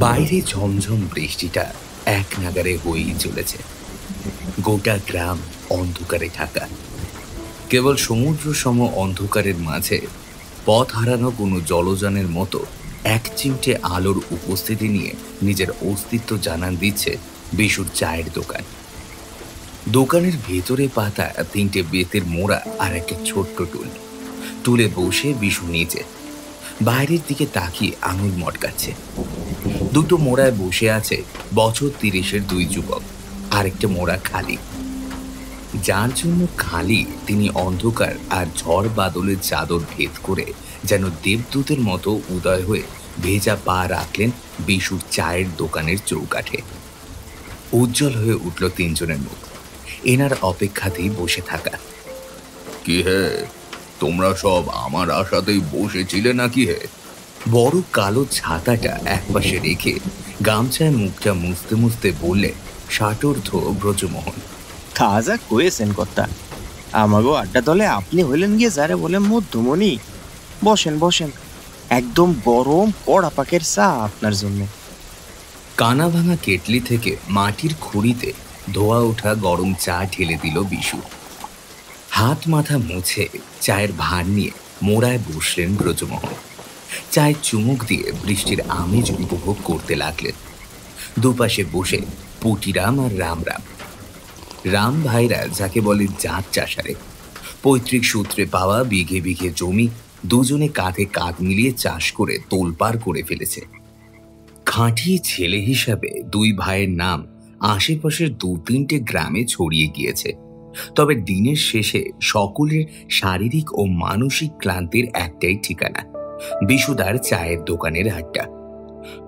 বাইরে ঝমঝম বৃষ্টিটা এক নাগারে হয়েই চলেছে। গোটা গ্রাম অন্ধকারে ঢাকা। কেবল সমুদ্র সম অন্ধকারের মাঝে পথ হারানো কোনো জলযানের মতো এক চিমটে আলোর উপস্থিতি নিয়ে নিজের অস্তিত্ব জানান দিচ্ছে বিশুর চায়ের দোকান। দোকানের ভেতরে পাতা 3টে বেতের মোড়া আর একটা ছোট্ট টুলে বসে বিশু নিচে বাইরের দিকে তাকিয়ে আঙুল মটকাচ্ছে। দুটো মোড়ায় বসে আছে বছর 30-এর 2 যুবক, আরেকটা মোড়া খালি। যার জন্য খালি তিনি অন্ধকার আর ঝড় বাদলের চাদর ভেদ করে যেন দেবদূতের মতো উদয় হয়ে ভেজা পা রাখলেন বিশুর চায়ের দোকানের চৌকাঠে। উজ্জ্বল হয়ে উঠল 3 জনের মুখ, এনার অপেক্ষাতেই বসে থাকা। কি হে, তোমরা সব আমার আশাতেই বসেছিলে নাকি হে? বড় কালো ছাতাটা একপাশে রেখে গামছায় মুখটা মুছতে মুছতে বললে ষাটোর্ধ ব্রজমোহন। তাজা কয়েছেন কর্তা, আমাগো আড্ডা দলে আপনি হইলেন গিয়ে যারে বলে মধ্যমণি। বসেন বসেন, একদম গরম কড়া পাকের চা আপনার জন্য। কানা ভাঙা কেটলি থেকে মাটির খুঁড়িতে ধোয়া ওঠা গরম চা ঢেলে দিল বিশু। হাত মাথা মুছে চায়ের ভার নিয়ে মোড়ায় বসলেন ব্রজমোহন। চায়ের চুমুক দিয়ে বৃষ্টির আমেজ উপভোগ করতে লাগলেন। দুপাশে বসে পুটিরাম আর রামরাম। রাম ভাইরা যাকে বলে জাত চাষারে, পৈতৃক সূত্রে পাওয়া বিঘে বিঘে জমি দুজনে কাঁধে কাঁধ মিলিয়ে চাষ করে তোলপাড় করে ফেলেছে। খাঁটি ছেলে হিসাবে 2 ভাইয়ের নাম আশেপাশের 2-3টে গ্রামে ছড়িয়ে গিয়েছে। তবে দিনের শেষে সকলের শারীরিক ও মানসিক ক্লান্তির একটাই ঠিকানা, বিশুদার চায়ের দোকানের আড্ডা।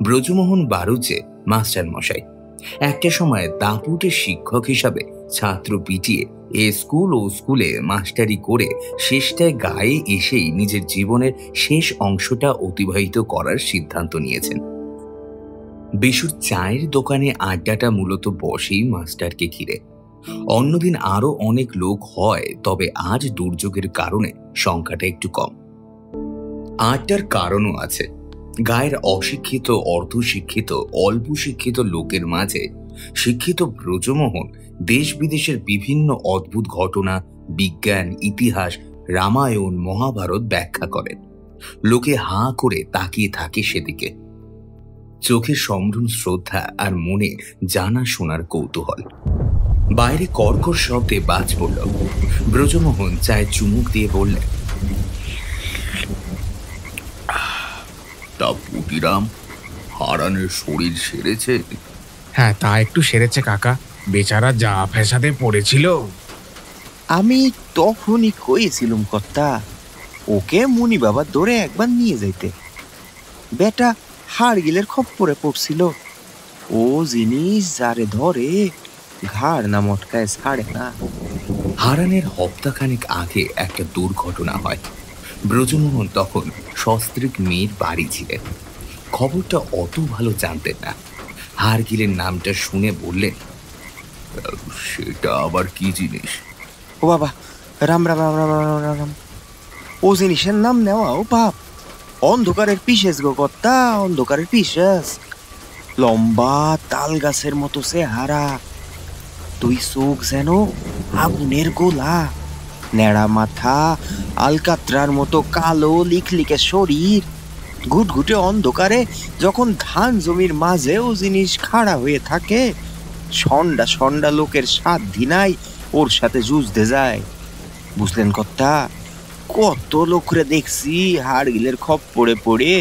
ব্রজমোহন বাড়ুচে মাস্টার মশাই, একটা সময় দাপুটে শিক্ষক হিসাবে ছাত্র পিটিয়ে এ স্কুল ও স্কুলে মাস্টারি করে শেষটায় গায়ে এসেই নিজের জীবনের শেষ অংশটা অতিবাহিত করার সিদ্ধান্ত নিয়েছেন। বিশুর চায়ের দোকানে আড্ডাটা মূলত বসেই মাস্টারকে ঘিরে। অন্যদিন আরো অনেক লোক হয়, তবে আজ দুর্যোগের কারণে সংখ্যাটা একটু কম। আড্ডার কারণও আছে। গায়ের অশিক্ষিত, অর্ধশিক্ষিত, অল্প শিক্ষিত লোকের মাঝে শিক্ষিত ব্রজমোহন দেশ বিদেশের বিভিন্ন অদ্ভুত ঘটনা, বিজ্ঞান, ইতিহাস, রামায়ণ, মহাভারত ব্যাখ্যা করেন। লোকে হাঁ করে তাকিয়ে থাকে সেদিকে, চোখে সম্ভ্রম শ্রদ্ধা আর মনে জানা শোনার কৌতূহল। বাইরে কর্কর শব্দে বাজ পড়ল। ব্রজমোহন চায়ে চুমুক দিয়ে বললেন, তা পুটিরাম, হারানের শরীর সেরেছে? হ্যাঁ, তা একটু সেরেছে কাকা, বেচারা যা ফ্যাসাদে পড়েছিল। আমি তখনই কইছিলুম কর্তা, ওকে মুনি বাবা ধরে একবার নিয়ে যাইতে। বেটা হাড়গিলের খপ্পরে পড়ছিল। ও জিনিস যারে ধরে ঘাড় না মটকায় ছাড়ে না। হারানের হপ্তাখানেক আগে একটা দুর্ঘটনা হয়। ব্রজমোহন তখন সস্ত্রীক মেয়ের বাড়ি ছিলেন। খবরটা অত ভালো জানতেন না। হাড়গিলের নামটা শুনে বললেন, সেটা আবার কি জিনিস? ও বাবা, রাম রাম রাম রাম রাম রাম রাম। ও জিনিসের নাম নেওয়াও পাপ। অন্ধকারের পিসেস গো কর্তা, অন্ধকারের পিসেস। লম্বা তাল গাছের মতো চেহারা, 2 চোখ যেন আগুনের গোলা, নেড়া মাথা, আলকাত্রার মতো কালো লিখলিকে শরীর। ঘুটঘুটে অন্ধকারে যখন ধান জমির মাঝেও জিনিস খাড়া হয়ে থাকে, সন্ডা সন্ডা লোকের সাধ্যি নাই ওর সাথে যুঝতে যায়। বুঝলেন কর্তা, কত লোকরে দেখছি হাড়গিলের খপ্পরে পড়ে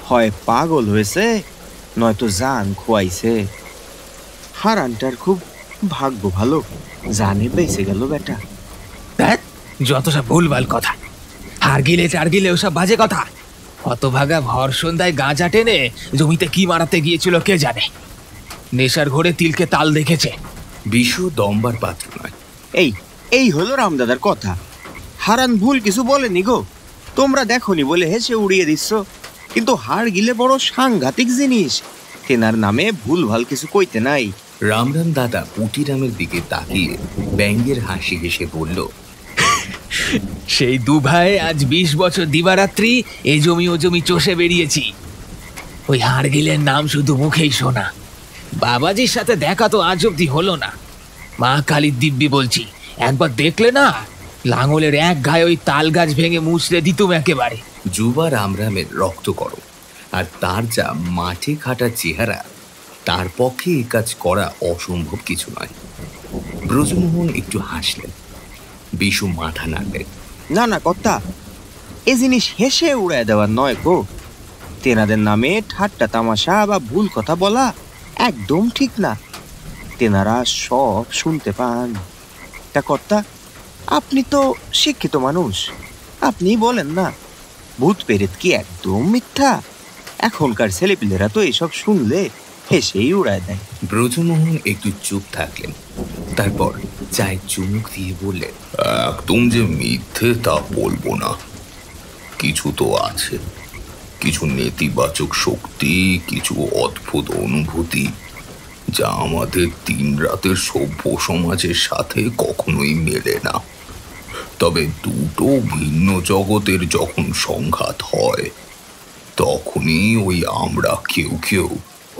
হয় পাগল হয়েছে, নয়তো জান খোয়াইছে। হারানটার খুব ভাগ্য ভালো, জানে বেঁচে গেল বেটা। দেখ, যত সব ভুলভাল কথা, হারগিলে টারগিলে ওসব বাজে কথা। হতভাগা ভর সন্ধ্যায় গাঁজা টেনে জমিতে কি মারাতে গিয়েছিল কে জানে। নেশার ঘোরে তিলকে তাল দেখেছে। বিশু দম্বার পাত্র নয়। এই এই হলো রামদাদার কথা। হারান ভুল কিছু বলেনি গো, তোমরা দেখনি বলে হেসে উড়িয়ে দিচ্ছ। কিন্তু হাড়গিলে বড় সাংঘাতিক জিনিস, তেনার নামে ভুল ভাল কিছু কইতে নাই। রামরাম দাদা পুটিরামের দিকে তাকিয়ে ব্যঙ্গের হাসি হেসে বলল, সেই 2 ভাই আজ 20 বছর দিবারাত্রি এই জমি ও জমি চষে বেরিয়েছি। ওই হারগিলের নাম শুধু মুখেই শোনা, বাবাজির সাথে দেখা তো আজ অব্দি হলো না। মা কালীর দিব্যি বলছি, একবার দেখলে না লাঙলের এক গায়ে ওই তাল গাছ ভেঙে মুছড়ে দিতুম একেবারে। যুবা রামরামের রক্ত করো, আর তার যা মাঠে খাটা চেহারা, তার পক্ষে এ কাজ করা অসম্ভব কিছু নয়। ব্রজমোহন একটু হাসলেন। বিশু মাথা নাড়লেন। না না কর্তা, এ জিনিস হেসে উড়ায় দেওয়ার নয় গো। তেনাদের নামে ঠাট্টা তামাশা বা ভুল কথা বলা একদম ঠিক না। তেনারা সব শুনতে পান। তা কর্তা, আপনি তো শিক্ষিত মানুষ, আপনি বলেন না ভূত পেরেত কি একদম মিথ্যা? এখনকার ছেলেপিলেরা তো এসব শুনলে হেসেই উড়ায় দেয়। ব্রজমোহন একটু চুপ থাকলেন, তারপর চায় চুমুক দিয়ে বললেন, একদম যে মিথ্যে তা বলবো না। কিছু তো আছে, কিছু নেতিবাচক শক্তি, কিছু অদ্ভুত অনুভূতি, যা আমাদের দিন রাতের সভ্য সমাজের সাথে কখনোই মেলে না। তবে দুটো ভিন্ন জগতের যখন সংঘাত হয়, তখনই ওই আমরা কেউ কেউ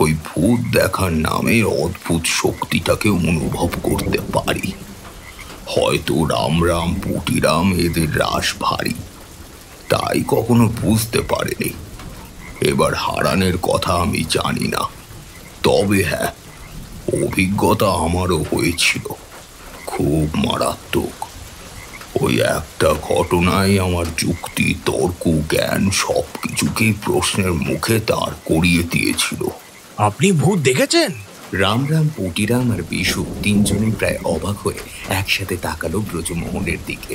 ওই ভূত দেখার নামে অদ্ভুত শক্তিটাকে অনুভব করতে পারি। হয়তো রামরাম পুটিরাম এদের রাশ ভারী, তাই কখনো বুঝতে পারেনি। এবার হারানের কথা আমি জানি না, তবে হ্যাঁ, অভিজ্ঞতা আমারও হয়েছিল, খুব মারাত্মক। ওই একটা ঘটনায় আমার যুক্তি, তর্ক, জ্ঞান সবকিছুকেই প্রশ্নের মুখে দাঁড় করিয়ে দিয়েছিল। আপনি ভূত দেখেছেন? রামরাম, পুটিরাম আর বিশু তিনজনে প্রায় অবাক হয়ে একসাথে তাকালো ব্রজমোহনের দিকে।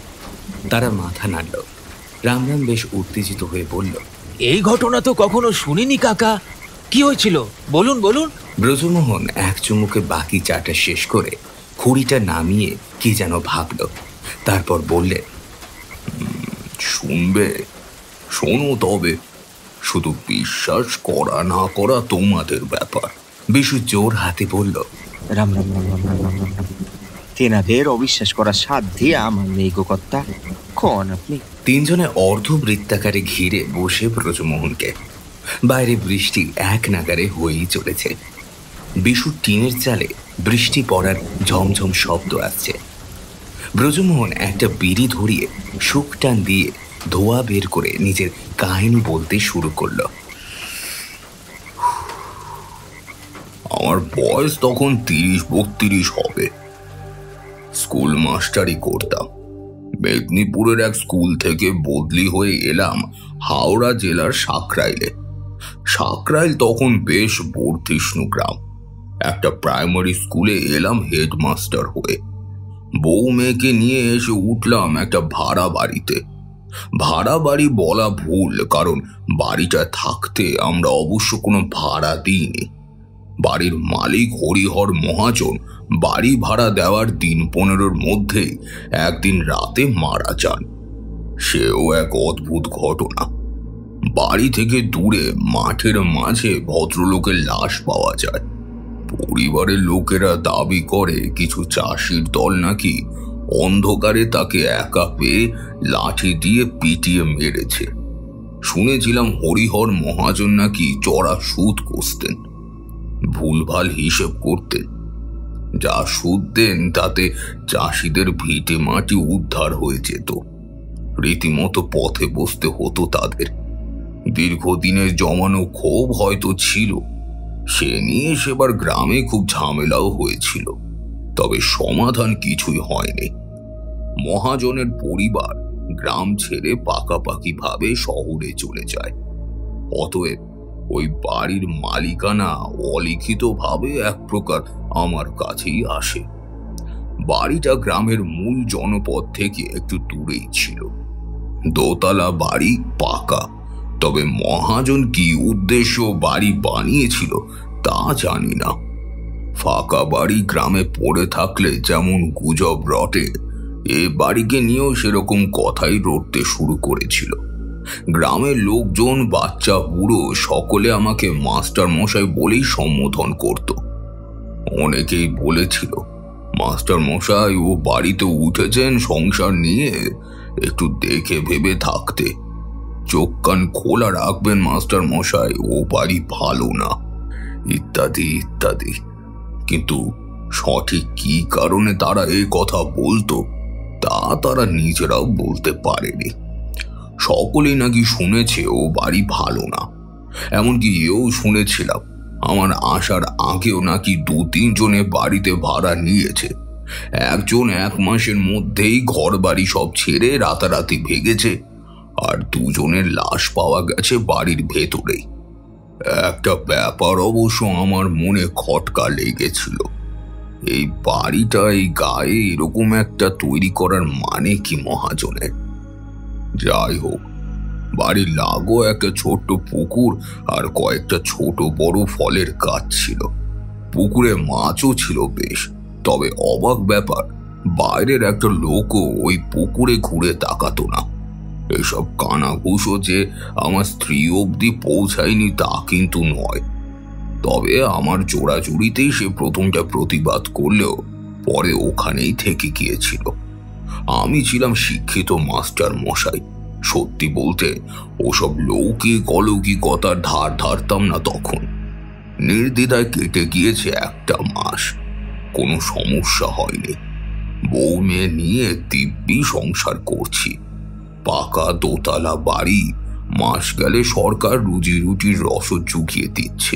তারা মাথা নাড়ল। রামরাম বেশ উত্তেজিত হয়ে বলল, এই ঘটনা তো কখনো শুনিনি কাকা, কি হয়েছিল বলুন বলুন। ব্রজমোহন এক চুমুকে বাকি চাটা শেষ করে খুঁড়িটা নামিয়ে কি যেন ভাবল, তারপর বললেন, শুনবে? শোনো তবে, শুধু বিশ্বাস করা না করা তোমাদের ব্যাপার। বিশু জোর হাতে বলল, রাম রাম রাম রাম রাম রাম রাম। তেনাদের অবিশ্বাস করার সাধ্যে আমার নেই গো কর্তা, কোন আপনি। তিনজনে অর্ধবৃত্তাকারে ঘিরে বসে ব্রজমোহনকে। বাইরে বৃষ্টি এক নাগারে হয়েই চলেছে। বিশুর টিনের চালে বৃষ্টি পড়ার ঝমঝম শব্দ আসছে। ব্রজমোহন একটা বিড়ি ধরিয়ে শুক টান দিয়ে ধোঁয়া বের করে নিজের কাহিনী বলতে শুরু করলো। আমার বয়স তখন 30-32 হবে। স্কুল মাস্টারি করতাম। মেদিনীপুরের এক স্কুল থেকে বদলি হয়ে এলাম হাওড়া জেলার সাকরাইলে। সাকরাইল তখন বেশ বর্ধিষ্ণু গ্রাম। একটা প্রাইমারি স্কুলে এলাম হেডমাস্টার হয়ে। বউ মেয়েকে নিয়ে এসে উঠলাম একটা ভাড়া বাড়িতে। ভাড়া বাড়ি বলা ভুল, কারণ বাড়িটা থাকতে আমরা অবশ্য কোনো ভাড়া দিইনি। বাড়ির মালিক হরিহর মহাজন বাড়ি ভাড়া দেওয়ার দিন 15-র মধ্যেই একদিন রাতে মারা যান। সেও এক অদ্ভুত ঘটনা। বাড়ি থেকে দূরে মাঠের মাঝে ভদ্রলোকের লাশ পাওয়া যায়। পরিবারের লোকেরা দাবি করে কিছু চাষির দল নাকি অন্ধকারে তাকে একা পেয়ে লাঠি দিয়ে পিটিয়ে মেরেছে। শুনেছিলাম হরিহর মহাজন নাকি চড়া সুদ কষতেন, ভুলভাল হিসেব করতেন। যা সুদ দেন তাতে চাষিদের ভিটে মাটি উদ্ধার হয়ে যেত। রীতিমতো পথে বসতে হতো তাদের। দীর্ঘদিনের জমানো ক্ষোভ হয়তো ছিল, সে নিয়ে সেবার গ্রামে খুব ঝামেলাও হয়েছিল, তবে সমাধান কিছুই হয়নি। মহাজনের পরিবার গ্রাম ছেড়ে পাকাপাকি ভাবে শহরে চলে যায়। অতএব ওই বাড়ির মালিকানা অলিখিত ভাবে এক প্রকার আমার কাছেই আসে। বাড়িটা গ্রামের মূল জনপদ থেকে একটু দূরেই ছিল। দোতলা বাড়ি, পাকা। তবে মহাজন কি উদ্দেশ্য বাড়ি বানিয়েছিল তা জানি না। ফাঁকা বাড়ি গ্রামে পড়ে থাকলে যেমন গুজব রটে, এ বাড়িকে নিয়েও সেরকম কথাই রটতে শুরু করেছিল। গ্রামের লোকজন, বাচ্চা বুড়ো সকলে আমাকে মাস্টার মশাই বলেই সম্বোধন করত। অনেকেই বলেছিল, মাস্টার মশাই ও বাড়িতে উঠেছেন সংসার নিয়ে, একটু দেখে ভেবে থাকতে। চোখ কান খোলা রাখবেন মাস্টার মশাই, ও বাড়ি ভালো না, ইত্যাদি ইত্যাদি। কিন্তু সঠিক কি কারণে তারা এই কথা বলতো তা তারা নিজেরাও বলতে পারেনি। সকলেই নাকি শুনেছে ও বাড়ি ভালো না, এমনকি এও শুনেছিলাম আমার আসার আগেও নাকি 2-3 জনে বাড়িতে ভাড়া নিয়েছে। একজন 1 মাসের মধ্যেই ঘর বাড়ি সব ছেড়ে রাতারাতি ভেগেছে, আর 2 জনের লাশ পাওয়া গেছে বাড়ির ভেতরেই। একটা ব্যাপার অবশ্য আমার মনে খটকা লেগেছিল, এই বাড়িটা এই গায়ে এরকম একটা তৈরি করার মানে কি মহাজনের? যাই হোক, বাড়ির লাগো একটা ছোট্ট পুকুর আর কয়েকটা ছোট বড় ফলের গাছ ছিল। পুকুরে মাছও ছিল বেশ, তবে অবাক ব্যাপার, বাইরের একটা লোকও ওই পুকুরে ঘুরে তাকাতো না। এসব কানাঘুষো যে আমার স্ত্রী অবধি পৌঁছায়নি তা কিন্তু নয়, তবে আমার জোড়াজুড়িতেই সে প্রথমটা প্রতিবাদ করলেও পরে ওখানেই থেকে গিয়েছিল। আমি ছিলাম শিক্ষিত মাস্টার মশাই, সত্যি বলতে ওসব লৌকিক অলৌকিকতার ধার ধারতাম না তখন। নির্দ্বিধায় কেটে গিয়েছে 1টা মাস, কোনো সমস্যা হয়নি। বউ মেয়ে নিয়ে দিব্যি সংসার করছি। পাকা দোতলা বাড়ি, মাস গেলে সরকার রুজি রুটির রসদ জুগিয়ে দিচ্ছে।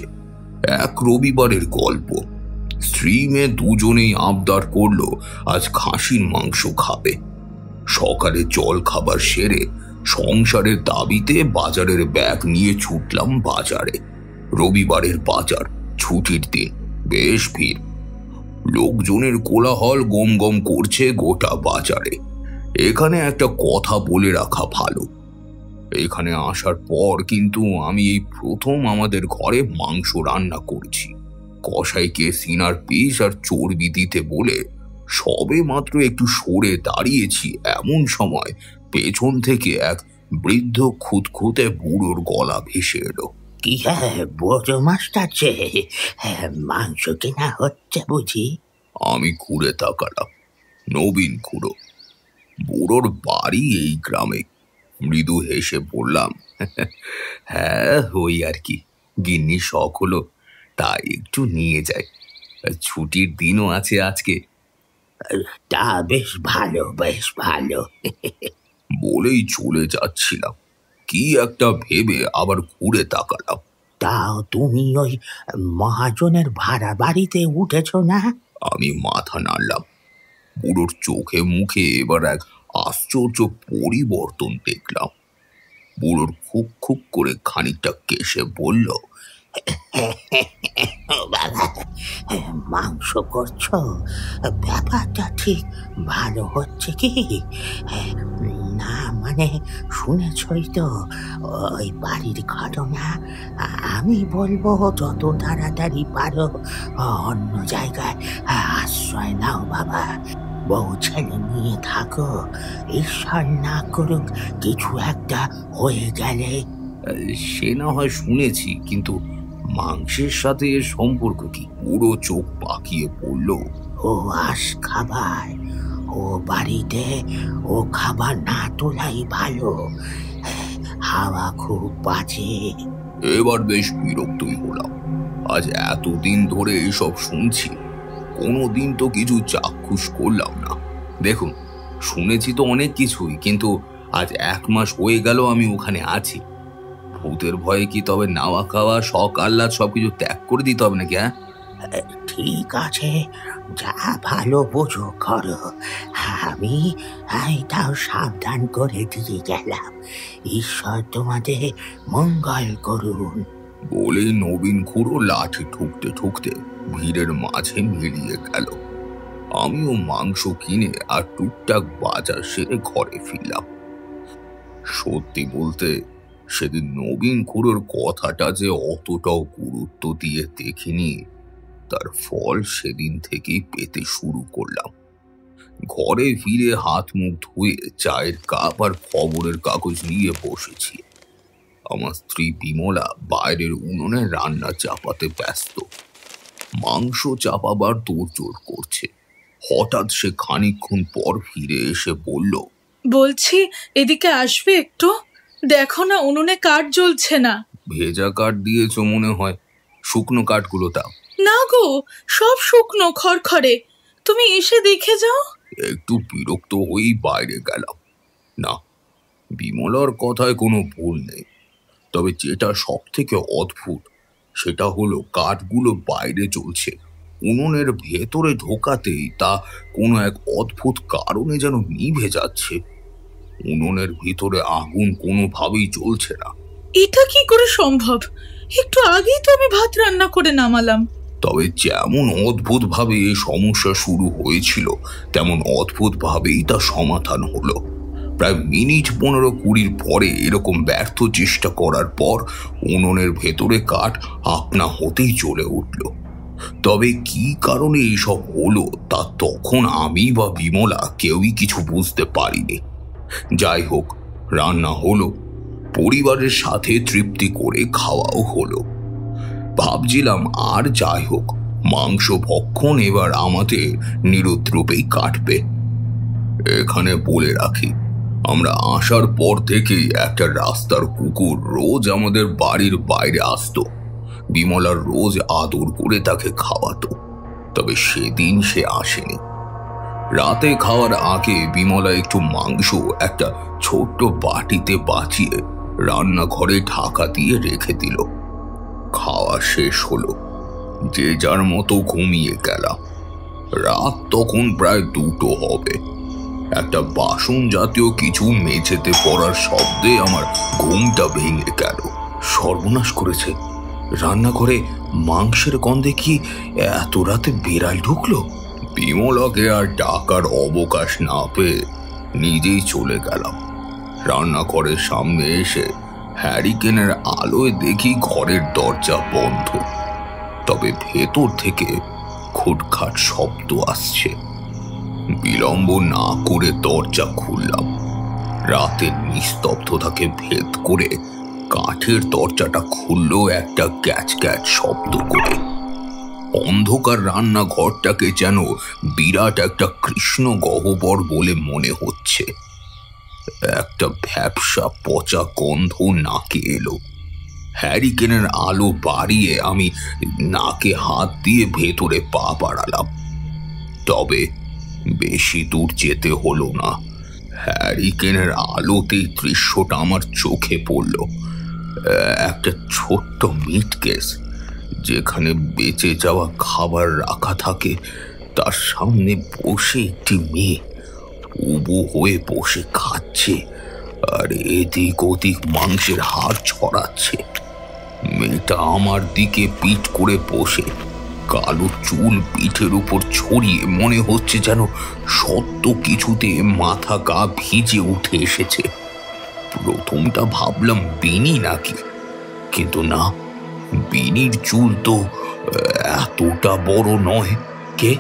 এক রবিবারের গল্প, স্ত্রী মেয়ে দুজনেই আবদার করলো আজ খাসির মাংস খাবে। সকালে জল খাবার সেরে সংসারের দাবিতে বাজারের ব্যাগ নিয়ে ছুটলাম বাজারে। রবিবারের বাজার, ছুটির দিন, বেশ ভিড়। লোকজনের কোলাহল গম গম করছে গোটা বাজারে। এখানে একটা কথা বলে রাখা ভালো, এখানে আসার পর কিন্তু আমি এই প্রথম আমাদের ঘরে মাংস রান্না করছি। কসাইকে সিনার পিস আর চর্বি দিতে বলে সবে মাত্র একটু সরে দাঁড়িয়েছি, এমন সময় পেছন থেকে এক বৃদ্ধ খুঁতখুঁতে বুড়োর গলা ভেসে এলো। কি বড় মাস্টার যে, মাংস কেনা হচ্ছে বুঝি? আমি ঘুরে তাকালাম, নবীন খুড়ো। বুড়োর বাড়ি এই গ্রামে। মৃদু হেসে বললাম, হ্যাঁ ওই আর কি, গিন্নি শখ হলো তাই একটু নিয়ে যাই, ছুটির দিনও আছে আজকে। তা বেশ ভালো, বেশ ভালো। বলেই চলে যাচ্ছিলাম, কি একটা ভেবে আবার ঘুরে তাকালাম। তাও তুমি ওই মহাজনের ভাড়া বাড়িতে উঠেছ না? আমি মাথা নাড়লাম। বুড়োর চোখে মুখে এবার এক আশ্চর্য পরিবর্তন দেখলাম। বুড়োর খুব খুব করে খানিকটা কেশে বলল, বাবা, মাংস করছো, ব্যাপারটা ঠিক ভালো হচ্ছে কি না? মানে শুনেছই তো ওই বাড়ির ঘটনা। আমি বলবো যত তাড়াতাড়ি পারো অন্য জায়গায় আশ্রয় নাও বাবা। বউ ছেলে নিয়ে থাকো, ঈশ্বর না করুক কিছু একটা হয়ে গেলে। সে না হয় শুনেছি, কিন্তু মাংসের সাথে এর সম্পর্ক কি? পুরো চোখ পাকিয়ে পড়ল। ও আস খাবার, ও বাড়িতে ও খাবার না তোলাই ভালো, হাওয়া খুব বাজে। এবার বেশ বিরক্তই হলাম। আজ এতদিন ধরে এসব শুনছি, কোনোদিন তো কিছু চাক্ষুষ করলাম না। দেখুন, শুনেছি তো অনেক কিছুই, কিন্তু আজ 1 মাস হয়ে গেল আমি ওখানে আছি। ভূতের ভয়ে কি তবে নাওয়া খাওয়া শখ আহ্লাদ সবকিছু ত্যাগ করে দিতে হবে নাকি? ঠিক আছে, যা ভালো বোঝো করো। আমি তাও সাবধান করে দিয়ে গেলাম। ঈশ্বর তোমাদের মঙ্গল করুন। বলেই নবীন খুড়ো লাঠি ঠুকতে ঠুকতে ভিড়ের মাঝে মিলিয়ে গেল। আমিও মাংস কিনে আর টুকটাক বাজার সেরে ঘরে ফিরলাম। সত্যি বলতে সেদিন নবীন খুড়োর কথাটা যে অতটাও গুরুত্ব দিয়ে দেখিনি, তার ফল সেদিন থেকেই পেতে শুরু করলাম। ঘরে ফিরে হাত মুখ ধুয়ে চায়ের কাপ আর খবরের কাগজ নিয়ে বসেছি। আমার স্ত্রী বিমলা বাইরের উনুনে রান্না চাপাতে ব্যস্ত, মাংস চাপাবার তোড়জোড় করছে। হঠাৎ সে খানিকক্ষণ পর ফিরে এসে বলল, বলছি এদিকে আসবে একটু। দেখো না, উনুনে কাঠ জ্বলছে না। ভেজা কাঠ দিয়েছো মনে হয়, শুকনো কাঠগুলো দাও। না গো, সব শুকনো খড়খড়ে। তুমি এসে দেখে যাও। একটু বিরক্ত হয়েই বাইরে গেলাম। না, বিমলার কথায় কোনো ভুল নেই, তবে যেটা সব থেকে অদ্ভুত সেটা হলো কাঠগুলো বাইরে চলছে, উনুনের ভেতরে ঢোকাতেই তা কোনো এক অদ্ভুত কারণে যেন নিভে যাচ্ছে। উনুনের ভিতরে আগুন কোনোভাবেই জ্বলছে না। এটা কি করে সম্ভব? একটু আগেই তো আমি ভাত রান্না করে নামালাম। তবে যেমন অদ্ভুতভাবে এই সমস্যা শুরু হয়েছিল তেমন অদ্ভুতভাবেই তা সমাধান হলো। প্রায় মিনিট 15-20 পরে এরকম ব্যর্থ চেষ্টা করার পর উনুনের ভেতরে কাঠ আপনা হতেই চলে উঠল। তবে কি কারণে এইসব হলো তা তখন আমি বা বিমলা কেউই কিছু বুঝতে পারিনি। যাই হোক, রান্না হলো, পরিবারের সাথে তৃপ্তি করে খাওয়াও হলো। ভাবছিলাম আর যাই হোক, মাংস ভক্ষণ এবার আমাদের নিরুদ্রূপেই কাটবে। এখানে বলে রাখি, আমরা আসার পর থেকেই একটা রাস্তার কুকুর রোজ আমাদের বাড়ির বাইরে আসতো। বিমলার রোজ আদর করে তাকে খাওয়াতো, তবে সেদিন সে আসেনি। রাতে খাওয়ার আগে বিমলা একটু মাংস একটা ছোট্ট বাটিতে বাঁচিয়ে রান্নাঘরে ঢাকা দিয়ে রেখে দিল। খাওয়া শেষ হলো, যে যার মতো ঘুমিয়ে গেলাম। রাত তখন প্রায় 2টো হবে। একটা বাসন জাতীয় কিছু মেঝেতে পড়ার শব্দে আমার ঘুমটা ভেঙে গেল। সর্বনাশ করেছে, রান্নাঘরে মাংসের গন্ধে কি এত রাতে বিড়াল ঢুকলো? বিমলাকে আর ডাকার অবকাশ না পেয়ে নিজেই চলে গেলাম। রান্নাঘরের সামনে এসে হ্যারিকেনের আলোয় দেখি ঘরের দরজা বন্ধ, তবে ভেতর থেকে খুটখাট শব্দ আসছে। বিলম্ব না করে দরজা খুললাম। রাতের নিস্তব্ধতাকে ভেদ করে কাঠের দরজাটা খুললো একটা গ্যাচ গ্যাচ শব্দ করে। অন্ধকার রান্নাঘরটাকে যেন বিরাট একটা কৃষ্ণ গহ্বর বলে মনে হচ্ছে। একটা ভ্যাপসা পচা গন্ধ নাকে এলো। হ্যারিকেনের আলো বাড়িয়ে আমি নাকে হাত দিয়ে ভেতরে পা বাড়ালাম, তবে বেশি দূর যেতে হলো না। হ্যারিকেনের আলোতে দৃশ্যটা আমার চোখে পড়ল। একটা ছোট্ট মিট কেস, যেখানে বেঁচে যাওয়া খাবার রাখা থাকে, তার সামনে বসে একটি মেয়ে উবু হয়ে বসে খাচ্ছে আর এদিক ওদিক মাংসের হাড় ছড়াচ্ছে। মেয়েটা আমার দিকে পিঠ করে বসে, কালো চুল পিঠের উপর ছড়িয়ে মনে হচ্ছে যেন সত্য কিছুতে মাথা গা ভিজে উঠে এসেছে। প্রথমটা ভাবলাম বিনি নাকি, কিন্তু না, বিনির চুল তো এতটা বড় নয়। কে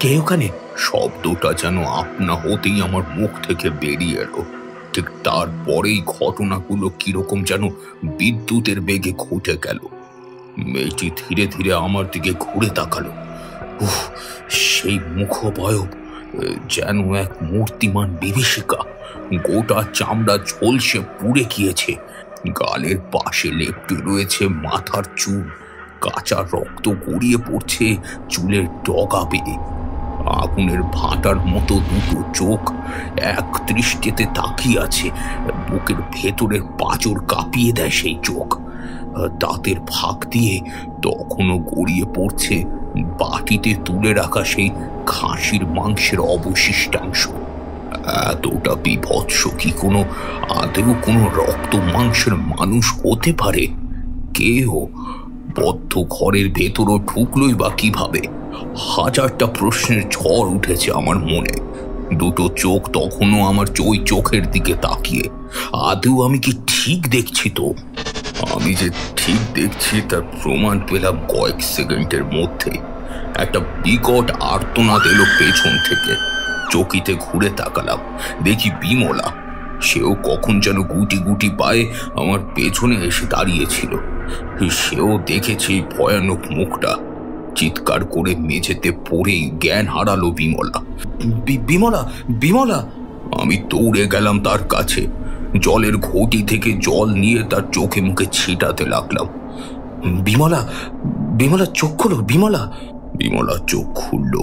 কে ওখানে? শব্দটা যেন আপনা হতেই আমার মুখ থেকে বেরিয়ে এলো। ঠিক তারপরেই ঘটনাগুলো কিরকম যেন বিদ্যুতের বেগে ঘটে গেল। মেয়েটি ধীরে ধীরে আমার দিকে ঘুরে তাকালো। সেই মুখবয়ব যেন এক মূর্তিমান বিভীষিকা। গোটা চামড়া ঝলসে পুড়ে গিয়েছে, গালের পাশে লেপ্টে রয়েছে মাথার চুল, কাঁচা রক্ত গড়িয়ে পড়ছে চুলের ডগা বেয়ে। আগুনের ভাটার মতো দুটো চোখ এক দৃষ্টিতে তাকিয়ে আছে। বুকের ভেতরের পাঁজর কাঁপিয়ে দেয় সেই চোখ। দাঁতের ফাঁক দিয়ে তখনও গড়িয়ে পড়ছে বাটিতে তুলে রাখা সেই খাসির মাংসের অবশিষ্টাংশ। এতটা বিভৎস কি আদৌ কোনো রক্ত মাংসের মানুষ হতে পারে? কেউ বদ্ধ ঘরের ভেতরও ঢুকলোই বা কিভাবে? হাজারটা প্রশ্নের ঝড় উঠেছে আমার মনে। দুটো চোখ তখনও আমার ওই চোখের দিকে তাকিয়ে। আদৌ আমি কি ঠিক দেখছি? তো আমি যে ঠিক দেখছি তার প্রমাণ পেলাম কয়েক সেকেন্ডের মধ্যে। একটা বিকট আর্তনাদ এলো পেছন থেকে। চকিতে ঘুরে তাকালাম, দেখি বিমলা। সেও কখন যেন গুটি গুটি পায়ে আমার পেছনে এসে দাঁড়িয়েছিল। সেও দেখেছে ভয়ানক মুখটা। চিৎকার করে মেঝেতে পড়েই জ্ঞান হারালো বিমলা। বিমলা! বিমলা! আমি দৌড়ে গেলাম তার কাছে। জলের ঘটি থেকে জল নিয়ে তার চোখে মুখে ছিটাতে লাগলাম। বিমলা, বিমলা চোখ খুলো, বিমলা। বিমলা চোখ খুলল।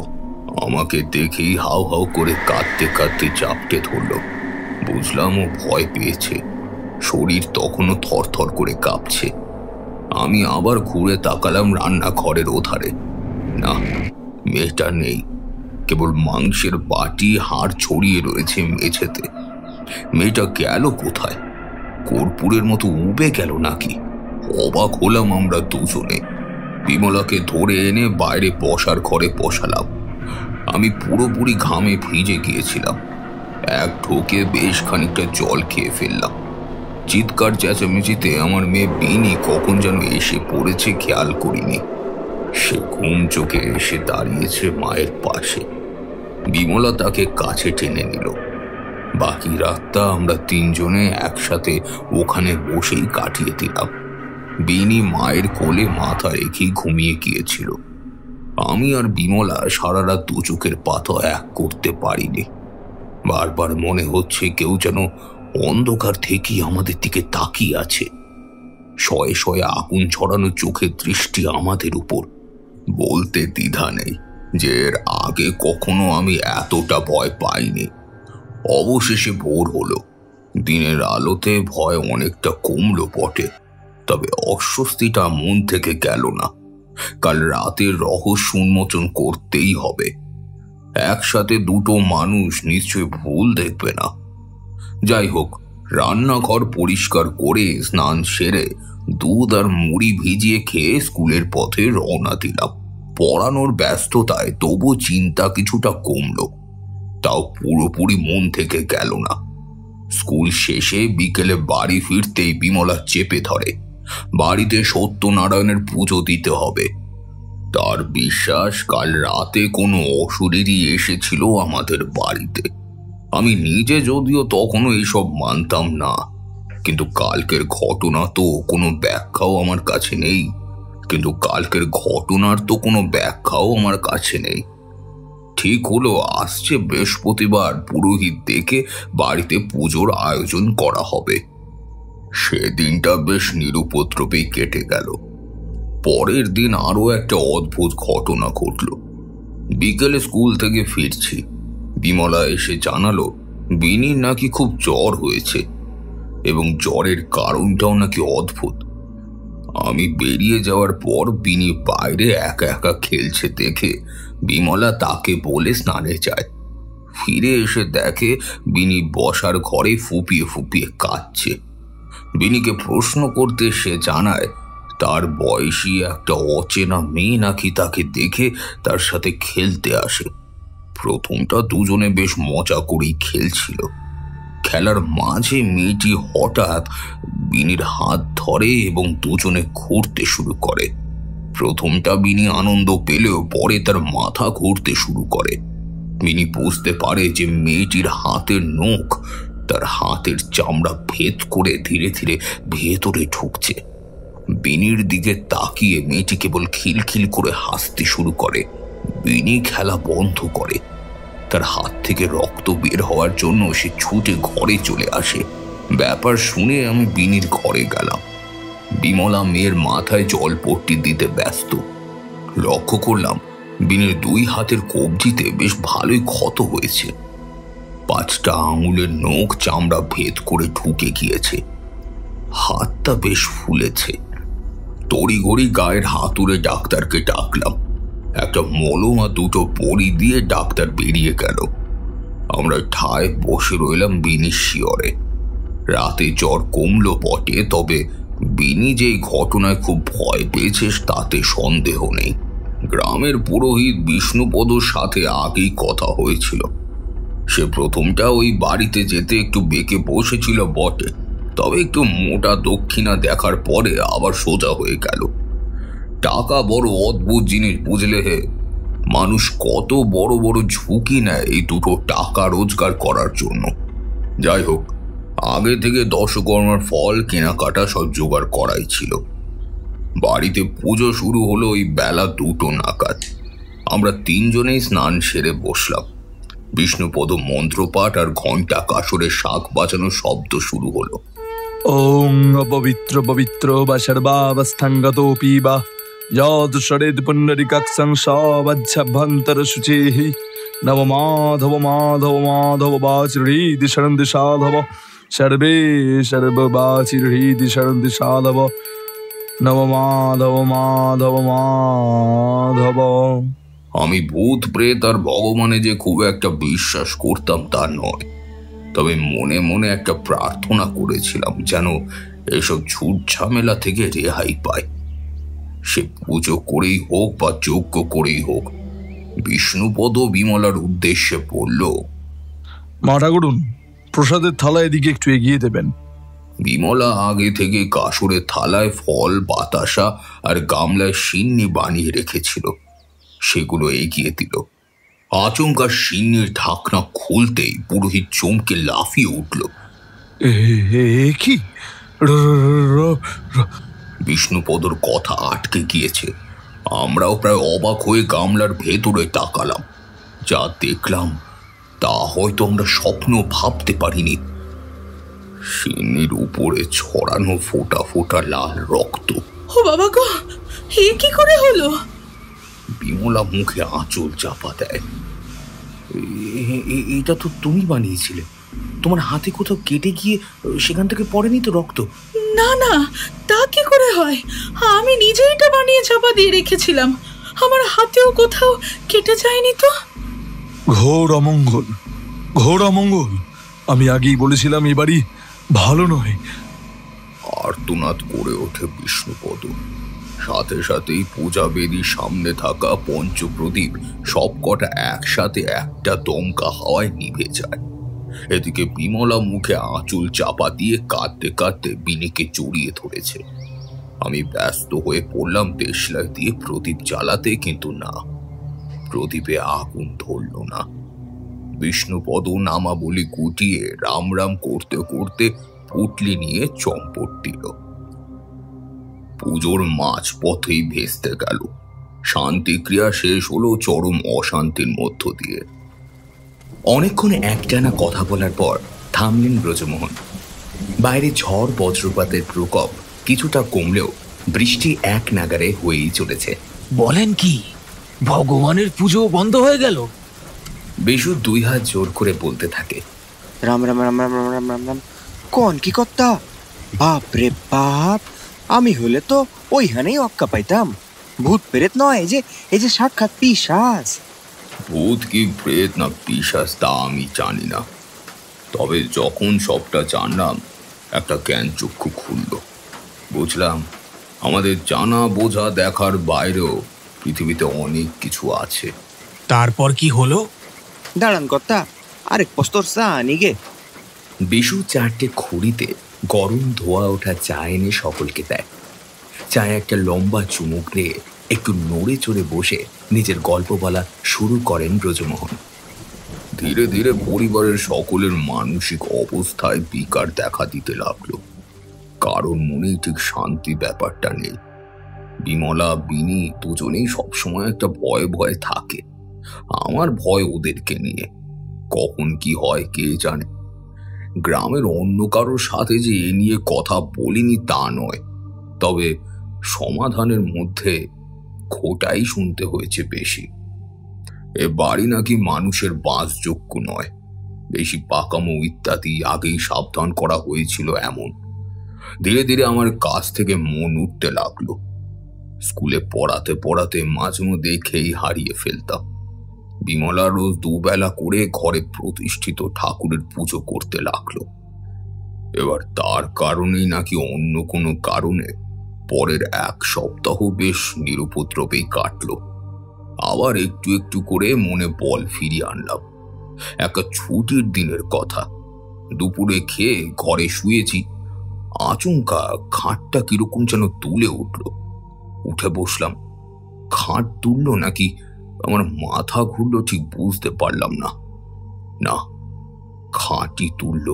আমাকে দেখেই হাউ হাউ করে কাঁদতে কাঁদতে চাপটে ধরল। বুঝলাম ও ভয় পেয়েছে, শরীর তখনও থরথর করে কাঁপছে। আমি আবার ঘুরে তাকালাম রান্নাঘরের ওধারে। না, মেয়েটা নেই, কেবল মাংসের বাটি হাড় ছড়িয়ে রয়েছে মেঝেতে। মেয়েটা গেল কোথায়? কর্পূরের মতো উবে গেল নাকি? অবাক হলাম আমরা দুজনে। বিমলাকে ধরে এনে বাইরে বসার ঘরে বসালাম। আমি পুরোপুরি ঘামে ভিজে গিয়েছিলাম। এক ঢোকে বেশ খানিকটা জল খেয়ে ফেললাম। চিৎকার চেঁচামেচিতে আমার মেয়ে বিনি কখন যেন এসে পড়েছে খেয়াল করিনি। সে ঘুম চোখে এসে দাঁড়িয়েছে মায়ের পাশে। বিমলা তাকে কাছে টেনে নিল। বাকি রাতটা আমরা তিনজনে একসাথে ওখানে বসেই কাটিয়ে দিলাম। বিনি মায়ের কোলে মাথা রেখেই ঘুমিয়ে গিয়েছিল। আমি আর বিমলা সারা রাত দু চোখের পাতা এক করতে পারিনি। বারবার মনে হচ্ছে কেউ যেন অন্ধকার থেকেই আমাদের দিকে তাকিয়ে আছে। শয়ে শয়ে আগুন ছড়ানো চোখের দৃষ্টি আমাদের উপর। বলতে দ্বিধা নেই যে এর আগে কখনো আমি এতটা ভয় পাইনি। অবশেষে ভোর হলো। দিনের আলোতে ভয় অনেকটা কমলো বটে, তবে অস্বস্তিটা মন থেকে গেল না। কাল রাতের রহস্য উন্মোচন করতেই হবে। একসাথে দুটো মানুষ নিশ্চয় ভুল দেখবে না। যাই হোক, রান্নাঘর পরিষ্কার করে স্নান সেরে দুধ আর মুড়ি ভিজিয়ে খেয়ে স্কুলের পথে রওনা দিলাম। পড়ানোর ব্যস্ততায় তবু চিন্তা কিছুটা কমলো, তাও পুরোপুরি মন থেকে গেল না। স্কুল শেষে বিকেলে বাড়ি ফিরতেই বিমলা চেপে ধরে বাড়িতে সত্যনারায়ণের পুজো দিতে হবে। তার বিশ্বাস কাল রাতে কোনো অসুরেরই এসেছিল আমাদের বাড়িতে। আমি নিজে যদিও তখনও এইসব মানতাম না, কিন্তু কালকের ঘটনা তো কোনো ব্যাখ্যাও আমার কাছে নেই। ঠিক হলো, আসছে বৃহস্পতিবার পুরোহিত দেখে বাড়িতে পুজোর আয়োজন করা হবে। সেদিনটা বেশ নিরুপদ্রবেই কেটে গেল। পরের দিন আরো একটা অদ্ভুত ঘটনা ঘটল। বিকেলে স্কুল থেকে ফিরছি, বিমলা এসে জানালো বিনির নাকি খুব জ্বর হয়েছে এবং জ্বরের কারণটাও নাকি অদ্ভুত। আমি বেরিয়ে যাওয়ার পর বিনি বাইরে একা একা খেলছে দেখে বিমলা তাকে বলে স্নানে যায়। ফিরে এসে দেখে বিনি বসার ঘরে ফুপিয়ে ফুপিয়ে কাঁদছে। বিনিকে প্রশ্ন করতে সে জানায় তার বয়সী একটা অচেনা মেয়ে নাকি তাকে দেখে তার সাথে খেলতে আসে। প্রথমটা দুজনে বেশ মজা করেই খেলছিল। খেলার মাঝে মেয়েটি হঠাৎ বিনির হাত ধরে এবং দুজনে ঘুরতে শুরু করে। প্রথমটা বিনি আনন্দ পেলেও পরে তার মাথা ঘুরতে শুরু করে। বিনি বুঝতে পারে যে মেয়েটির হাতের নখ তার হাতের চামড়া ভেদ করে ধীরে ধীরে ভেতরে ঢুকছে। বিনির দিকে তাকিয়ে মেয়েটি কেবল খিলখিল করে হাসতে শুরু করে। বিনি খেলা বন্ধ করে। তার হাত থেকে রক্ত বের হওয়ার জন্য সে ছুটে ঘরে চলে আসে। ব্যাপার শুনে আমি বিনির ঘরে গেলাম। বিমলা মেয়ের মাথায় জলপট্টি দিতে ব্যস্ত। লক্ষ্য করলাম বিনির দুই হাতের কবজিতে বেশ ভালোই ক্ষত হয়েছে। 5টা আঙুলের নখ চামড়া ভেদ করে ঢুকে গিয়েছে। হাতটা বেশ ফুলেছে। তড়িঘড়ি গায়ের হাতুড়ে ডাক্তারকে ডাকলাম। একটা মলম আর 2টো বড়ি দিয়ে ডাক্তার বেরিয়ে গেল। আমরা ঠায় বসে রইলাম বিনির শিয়রে। রাতে জ্বর কমলো বটে, তবে বিনি যেই ঘটনায় খুব ভয় পেয়েছে তাতে সন্দেহ নেই। গ্রামের পুরোহিত বিষ্ণুপদর সাথে আগেই কথা হয়েছিল। সে প্রথমটা ওই বাড়িতে যেতে একটু বেঁকে বসেছিল বটে, তবে একটু মোটা দক্ষিণা দেখার পরে আবার সোজা হয়ে গেল। টাকা বড় অদ্ভুত জিনিস, বুঝলে হে। মানুষ কত বড় বড় ঝুঁকি নেয় এই দুটো টাকা রোজগার করার জন্য। যাই হোক, আগে থেকে দশকর্মার ফল কেনাকাটা সব জোগাড় করাই ছিল। বাড়িতে পুজো শুরু হলো ওই বেলা 2টো নাগাদ। আমরা তিনজনেই স্নান সেরে বসলাম। বিষ্ণুপদ মন্ত্রপাঠ আর ঘণ্টা কাসরের শাঁখ বাজানোর শব্দ শুরু হলো। ওং অপবিত্র পবিত্র বা সর্বাবস্থাঙ্গতোপি বা যদ শরেদ পুণ্ডরিকাক্ষং সবজ্জভ্যন্তর শুচিঃ নব মাধব মাধব মাধব বাচির্হৃদি শরন্দি সাধব সর্বে সর্ববাচির্হৃদি শরন্দি সাধব নব মাধব মাধব মাধব। আমি ভূত প্রেত আর ভগবানে যে খুব একটা বিশ্বাস করতাম তা নয়, তবে মনে মনে একটা প্রার্থনা করেছিলাম যেন এসব ঝুট ঝামেলা থেকে রেহাই পায়। সে পুজো করেই হোক বা যজ্ঞ করেই হোক, বিষ্ণুপদ বিমলার উদ্দেশ্যে বলল, মা ঠাকুরুন, প্রসাদের থালা এদিকে একটু এগিয়ে দেবেন। বিমলা আগে থেকে কাসরের থালায় ফল, বাতাসা আর গামলায় সিন্নি বানিয়ে রেখেছিল, সেগুলো এগিয়ে দিল। আচমকা সিন্নির ঢাকনা খুলতেই পুরোহিত চমকে লাফিয়ে উঠল। কি? বিষ্ণুপদর কথা আটকে গিয়েছে। আমরাও প্রায় অবাক হয়ে গামলার ভেতরে তাকালাম। যা দেখলাম তা হয়তো আমরা স্বপ্ন ভাবতে পারিনি। সিন্নির উপরে ছড়ানো ফোঁটা ফোঁটা লাল রক্ত। ও বাবা গো, এ কি করে হলো? বিমলা মুখে আঁচল চাপা দেয়। এটা তো তুমি বানিয়েছিলে। তোমার হাতে কোথাও কেটে গিয়ে সেখান থেকে পড়েনি তো রক্ত? না না, তা কি করে হয়? আমি নিজে এটা বানিয়ে চাপা দিয়ে রেখেছিলাম। আমার হাতেও কোথাও কেটে যায়নি তো। ঘোর অমঙ্গল, ঘোর অমঙ্গল। আমি আগেই বলেছিলাম এ বাড়ি ভালো নয়। আর্তনাদ করে ওঠে বিষ্ণুপদ। সাথে সাথেই পূজা বেদির সামনে থাকা পঞ্চপ্রদীপ সবকটা একসাথে একটা দমকা হাওয়ায় নিভে যায়। এদিকে বিমলা মুখে আঁচল চাপা দিয়ে কাঁদতে কাঁদতে বিনিকে জড়িয়ে ধরেছে। আমি ব্যস্ত হয়ে পড়লাম দেশলাই দিয়ে প্রদীপ জ্বালাতে, কিন্তু না, প্রদীপে আগুন ধরল না। বিষ্ণুপদ নামাবলী গুটিয়ে রাম রাম করতে করতে পুটলি নিয়ে চম্পট দিল। পুজোর মাঝপথেই ভেস্তে গেল। শান্তিক্রিয়া শেষ হলো চরম অশান্তির মধ্য দিয়ে। অনেকক্ষণ একটানা কথা বলার পর থামলেন ব্রজমোহন। বাইরে ঝড় বজ্রপাতের প্রকোপ কিছুটা কমলেও বৃষ্টি এক নাগারে হয়েই চলেছে। বলেন কি, ভগবানের পুজো বন্ধ হয়ে গেল? বিশু দুই হাত জোর করে বলতে থাকে, রাম রাম রাম রাম রাম রাম রাম রাম। কোন কি কর্তা? বাপ রে বাপ, আমি হলে তো ওইখানেই অক্কা পাইতাম। ভূত প্রেত নয়, এই যে সাক্ষাৎ পিশাচ। ভূত কি প্রেত না পিশাচ তা আমি জানি না, তবে যখন সবটা জানলাম একটা জ্ঞান চক্ষু খুলল। বুঝলাম আমাদের জানা বোঝা দেখার বাইরেও পৃথিবীতে অনেক কিছু আছে। তারপর কি হলো? দাঁড়ান কর্তা, আরেক পোস্তর চা আনি গে। বিশু চারটে খুঁড়িতে গরম ধোয়া ওঠা চা এনে সকলকে দেয়। চায়ে একটা লম্বা চুমুক নিয়ে একটু নড়ে চড়ে বসে নিজের গল্প বলা শুরু করেন ব্রজমোহন। ধীরে ধীরে পরিবারের সকলের মানসিক অবস্থায় বিকার দেখা দিতে লাগলো। কারণ মনেই ঠিক শান্তি ব্যাপারটা নেই। বিমলা, বিনি দুজনেই সবসময় একটা ভয়ে ভয়ে থাকে। আমার ভয় ওদেরকে নিয়ে। কখন কি হয় কে জানে। গ্রামের অন্য কারোর সাথে যে এ নিয়ে কথা বলিনি তা নয়, তবে সমাধানের মধ্যে খোটাই শুনতে হয়েছে বেশি। এ বাড়ি নাকি মানুষের বাসযোগ্য নয়, বেশি পাকামো ইত্যাদি আগেই সাবধান করা হয়েছিল। এমন ধীরে ধীরে আমার কাছ থেকে মন উঠতে লাগলো। স্কুলে পড়াতে পড়াতে মাঝে মধ্যে দেখেই হারিয়ে ফেলতাম। বিমলা রোজ দুবেলা করে ঘরে প্রতিষ্ঠিত ঠাকুরের পুজো করতে লাগলো। এবার তার কারণেই নাকি অন্য কোনো কারণে পরের এক সপ্তাহ বেশ নিরুপদ্রবেই কাটলো। আবার একটু একটু করে মনে বল ফিরিয়ে আনলাম। একটা ছুটির দিনের কথা, দুপুরে খেয়ে ঘরে শুয়েছি। আচমকা খাটটা কিরকম যেন তুলে উঠল। উঠে বসলাম। খাট তুললো নাকি আমার মাথা ঘুরলো ঠিক বুঝতে পারলাম না। না, খাটই তুলল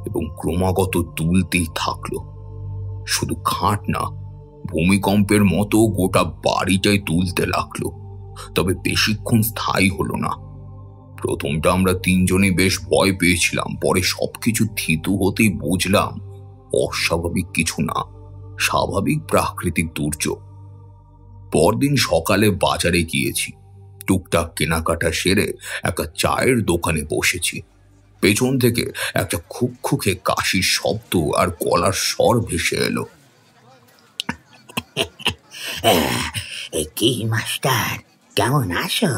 এবং ক্রমাগত তুলতেই থাকলো। শুধু খাট না, ভূমিকম্পের মতো গোটা বাড়িটাই তুলতে লাগলো। তবে বেশিক্ষণ স্থায়ী হলো না। প্রথমটা আমরা তিনজনই বেশ ভয় পেয়েছিলাম, পরে সবকিছু থিতু হতেই বুঝলাম অস্বাভাবিক কিছু না, স্বাভাবিক প্রাকৃতিক দুর্যোগ। পরদিন সকালে বাজারে গিয়েছি, টুকটাক কেনাকাটা সেরে একটা চায়ের দোকানে বসেছি। পেছন থেকে একটা খুকখুকে কাশির শব্দ আর গলার স্বর ভেসে এলো। কি মাস্টার, কেমন আছো?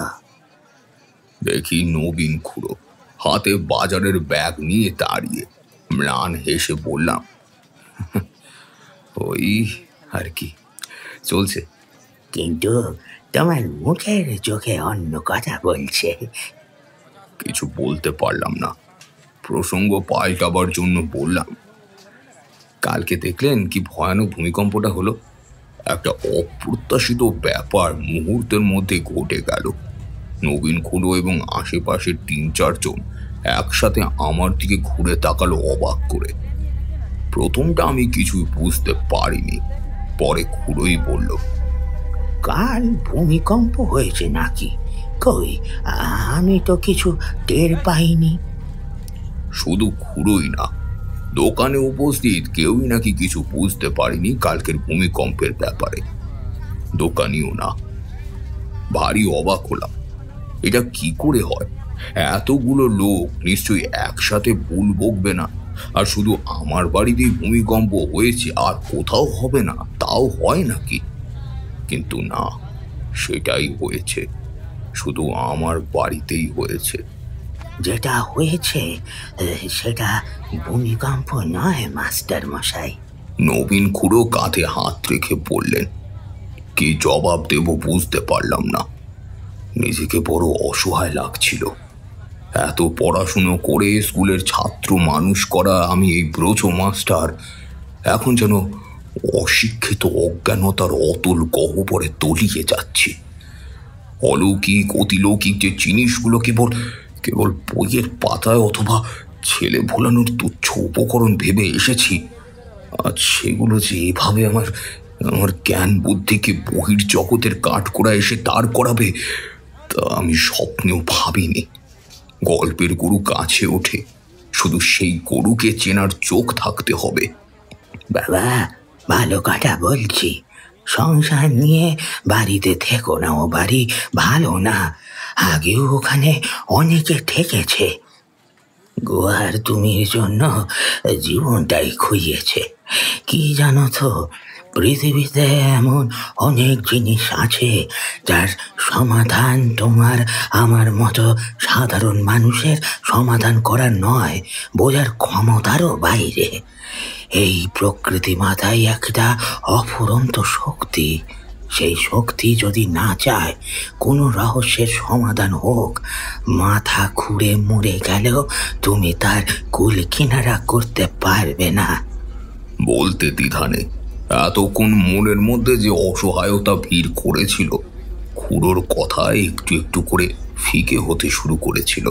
দেখি নবীন খুড়ো হাতে বাজারের ব্যাগ নিয়ে দাঁড়িয়ে। ম্লান হেসে বললাম, ওই আর কি, চলছে। কিন্তু তোমার মুখের চোখে অন্য কথা বলছে। কিছু বলতে পারলাম না। প্রসঙ্গ পাল্টাবার জন্য বললাম, কালকে দেখলেন কি ভয়ানক ভূমিকম্পটা হলো? একটা অপ্রত্যাশিত ব্যাপার মুহূর্তের মধ্যে ঘটে গেল। নবীন খুড়ো এবং আশেপাশের ৩-৪ জন একসাথে আমার দিকে ঘুরে তাকালো অবাক করে। প্রথমটা আমি কিছুই বুঝতে পারিনি, পরে খুড়োই বলল, কাল ভূমিকম্প হয়েছে নাকি? কই, আমি তো কিছু টের পাইনি। শুধু খুড়োই না, দোকানে উপস্থিত কেউই নাকি কিছু বুঝতে পারেনি কালকের ভূমিকম্পের ব্যাপারে। দোকানিও না। ভারী অবাক হলাম, এটা কি করে হয়? এতগুলো লোক নিশ্চয়ই একসাথে ভুল বকবে না। আর শুধু আমার বাড়িতেই ভূমিকম্প হয়েছে আর কোথাও হবে না, তাও হয় নাকি? কিন্তু না, সেটাই হয়েছে, শুধু আমার বাড়িতেই হয়েছে। যেটা হয়েছে সেটা ভূমিকম্প নয় মাস্টার মশাই। নবীন খুড়ো কাঁধে হাত রেখে বললেন। কি জবাব দেব বুঝতে পারলাম না। নিজেকে বড় অসহায় লাগছিল। এত পড়াশুনো করে স্কুলের ছাত্র মানুষ করা আমি এই ব্রজ মাস্টার এখন যেন অশিক্ষিত অজ্ঞানতার অতল গহ্বরে তলিয়ে যাচ্ছি। অলৌকিক অতিলৌকিক যে জিনিসগুলো কেবল কেবল বইয়ের পাতায় অথবা ছেলে ভোলানোর তুচ্ছ উপকরণ ভেবে এসেছি, আজ সেগুলো যে এভাবে আমার জ্ঞান বুদ্ধিকে বহির জগতের কাঠগড়া এসে দাঁড় করাবে, তা আমি স্বপ্নেও ভাবিনি। গল্পের গরু কাছে ওঠে, শুধু সেই গরুকে চেনার চোখ থাকতে হবে। বাবা, ভালো কথা বলছি। সংসার নিয়ে বাড়িতে থেকো না, ও বাড়ি ভালো না। আগেও ওখানে অনেকে থেকেছে। গোয়ার তুমির জন্য জীবনটাই খুইয়েছে। কি জানো তো, পৃথিবীতে এমন অনেক জিনিস আছে যার সমাধান তোমার আমার মতো সাধারণ মানুষের সমাধান করার নয়, বোঝার ক্ষমতারও বাইরে। এই প্রকৃতি মাথায় একটা অফুরন্ত শক্তি। সেই শক্তি যদি না চায় কোনো রহস্যের সমাধান হোক, মাথা খুঁড়ে মরে গেলেও তুমি তার কুল কিনারা করতে পারবে না। বলতে দ্বিধা নেই, এতক্ষণ মনের মধ্যে যে অসহায়তা ভিড় করেছিল, খুড়োর কথায় একটু একটু করে ফিকে হতে শুরু করেছিল।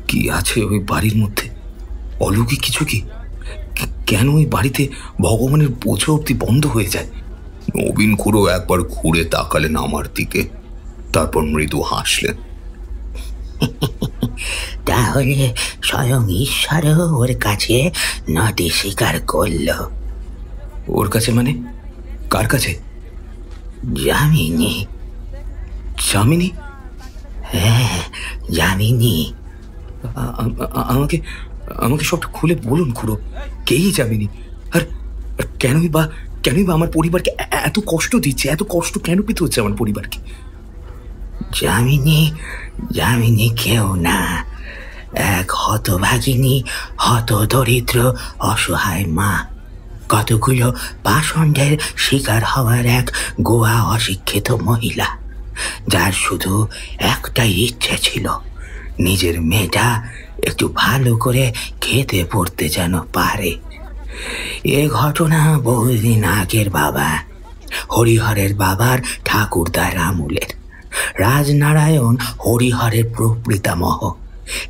কি আছে ওই বাড়ির মধ্যে? অলৌকিক কিছু কি? কেন ওই বাড়িতে ভগবানের বোঝা অব্দি বন্ধ হয়ে যায়? নবীন খুড়ো একবার ঘুরে তাকালেন আমার দিকে, তারপর মৃদু হাসলেন। তাহলে স্বয়ং ঈশ্বরও ওর কাছে নটি স্বীকার করল। ওর কাছে মানে? কার কাছে? যামিনী। যামিনী? হ্যাঁ, যামিনী। আমাকে আমাকে সবটা খুলে বলুন খুড়ো, কেই যামিনী? আর কেনই বা আমার পরিবারকে এত কষ্ট দিচ্ছে? এত কষ্ট কেন পেতে হচ্ছে আমার পরিবারকে? যামিনী কেউ না, এক হতভাগিনী, হত দরিদ্র অসহায় মা। কতগুলো পাষণ্ডের শিকার হওয়ার এক গোয়া অশিক্ষিত মহিলা, যার শুধু একটাই ইচ্ছে ছিল, নিজের মেয়েটা একটু ভালো করে খেতে পড়তে যেন পারে। এ ঘটনা বহুদিন আগের বাবা, হরিহরের বাবার ঠাকুরদার আমলের। রাজনারায়ণ হরিহরের প্রপিতামহ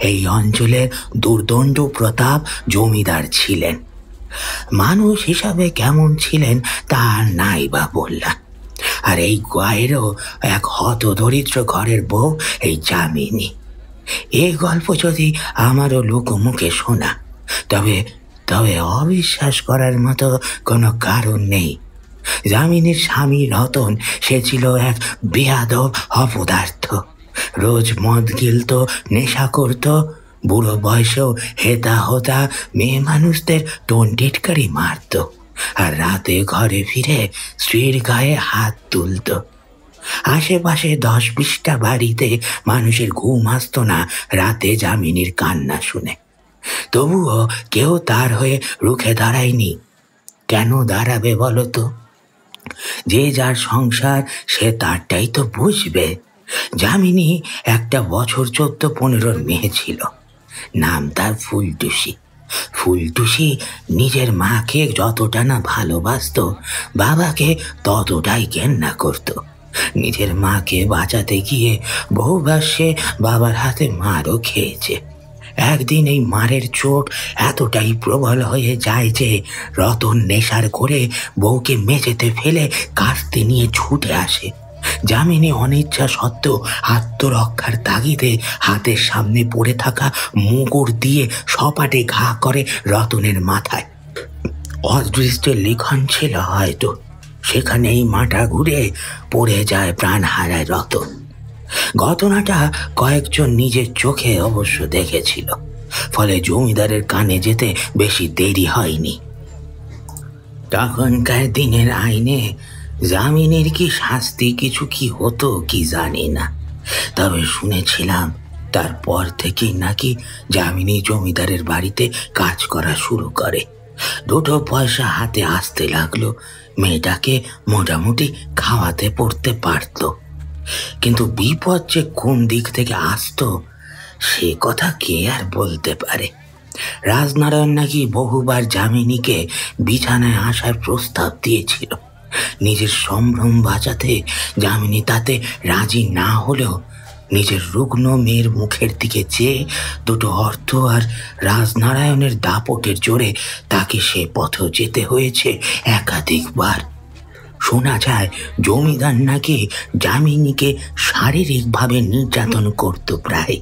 এই অঞ্চলের দুর্দণ্ড প্রতাপ জমিদার ছিলেন। মানুষ হিসাবে কেমন ছিলেন তা নাই বা বললাম। আর এই গায়েরও এক হত দরিদ্র ঘরের বউ এই যামিনী। এই গল্প যদি আমারও লোকমুখে শোনা, তবে তবে অবিশ্বাস করার মতো কোনো কারণ নেই। যামিনীর স্বামী রতন, সে ছিল এক বেয়াদব অপদার্থ। রোজ মদ গিলত, নেশা করত, বুড়ো বয়সেও হেতা হোতা মেয়ে মানুষদের টোনটিটকারি মারত, আর রাতে ঘরে ফিরে স্ত্রীর গায়ে হাত তুলত। আশেপাশে 10-20টা বাড়িতে মানুষের ঘুম আসত না রাতে যামিনীর কান্না শুনে। তবুও কেউ তার হয়ে রুখে দাঁড়ায়নি। কেন দাঁড়াবে বলো তো? যে যার সংসার সে তারটাই তো বুঝবে। যামিনী একটা বছর 14-15 মেয়ে ছিল। নাম তার ফুলটুসি। ফুলটুসি নিজের মাকে যতটা না ভালোবাসত, বাবাকে ততটাই ঘেন্না করত। নিজের মাকে বাঁচাতে গিয়ে বহুবার সে বাবার হাতে মারও খেয়েছে। একদিন এই মারের চোট এতটাই প্রবল হয়ে যায় যে রতন নেশার করে বউকে মেঝেতে ফেলে কাস্তে নিয়ে ছুটে আসে। যামিনী অনিচ্ছা সত্ত্বেও আত্মরক্ষার তাগিদে হাতের সামনে পড়ে থাকা মুগুর দিয়ে সপাটে ঘা করে রতনের মাথায়। অদৃষ্টের লিখন ছিল হয়তো, সেখানেই মাথা ঘুরে পড়ে যায়, প্রাণ হারায় রতন। ঘটনাটা কয়েকজন নিজের চোখে অবশ্য দেখেছিল, ফলে জমিদারের কানে যেতে বেশি দেরি হয়নি। তখনকার দিনের আইনে যামিনীর কি শাস্তি কিছু কি হতো কি জানি না, তবে শুনেছিলাম তারপর থেকেই নাকি যামিনী জমিদারের বাড়িতে কাজ করা শুরু করে। 2 পয়সা হাতে আসতে লাগলো, মেয়েটাকে মোটামুটি খাওয়াতে পড়তে পারত। কিন্তু বিপদ যে কোন দিক থেকে আসতো সে কথা কে আর বলতে পারে। রাজনারায়ণ নাকি বহুবার যামিনীকে বিছানায় আসার প্রস্তাব দিয়েছিল। নিজের সম্ভ্রম বাঁচাতে যামিনী তাতে রাজি না হলেও নিজের রুগ্ন মেয়ের মুখের দিকে চেয়ে 2 অর্থ আর রাজনারায়ণের দাপটের জোরে তাকে সে পথেও যেতে হয়েছে একাধিকবার। শোনা যায় জমিদার নাকি যামিনীকে শারীরিকভাবে নির্যাতন করত প্রায়।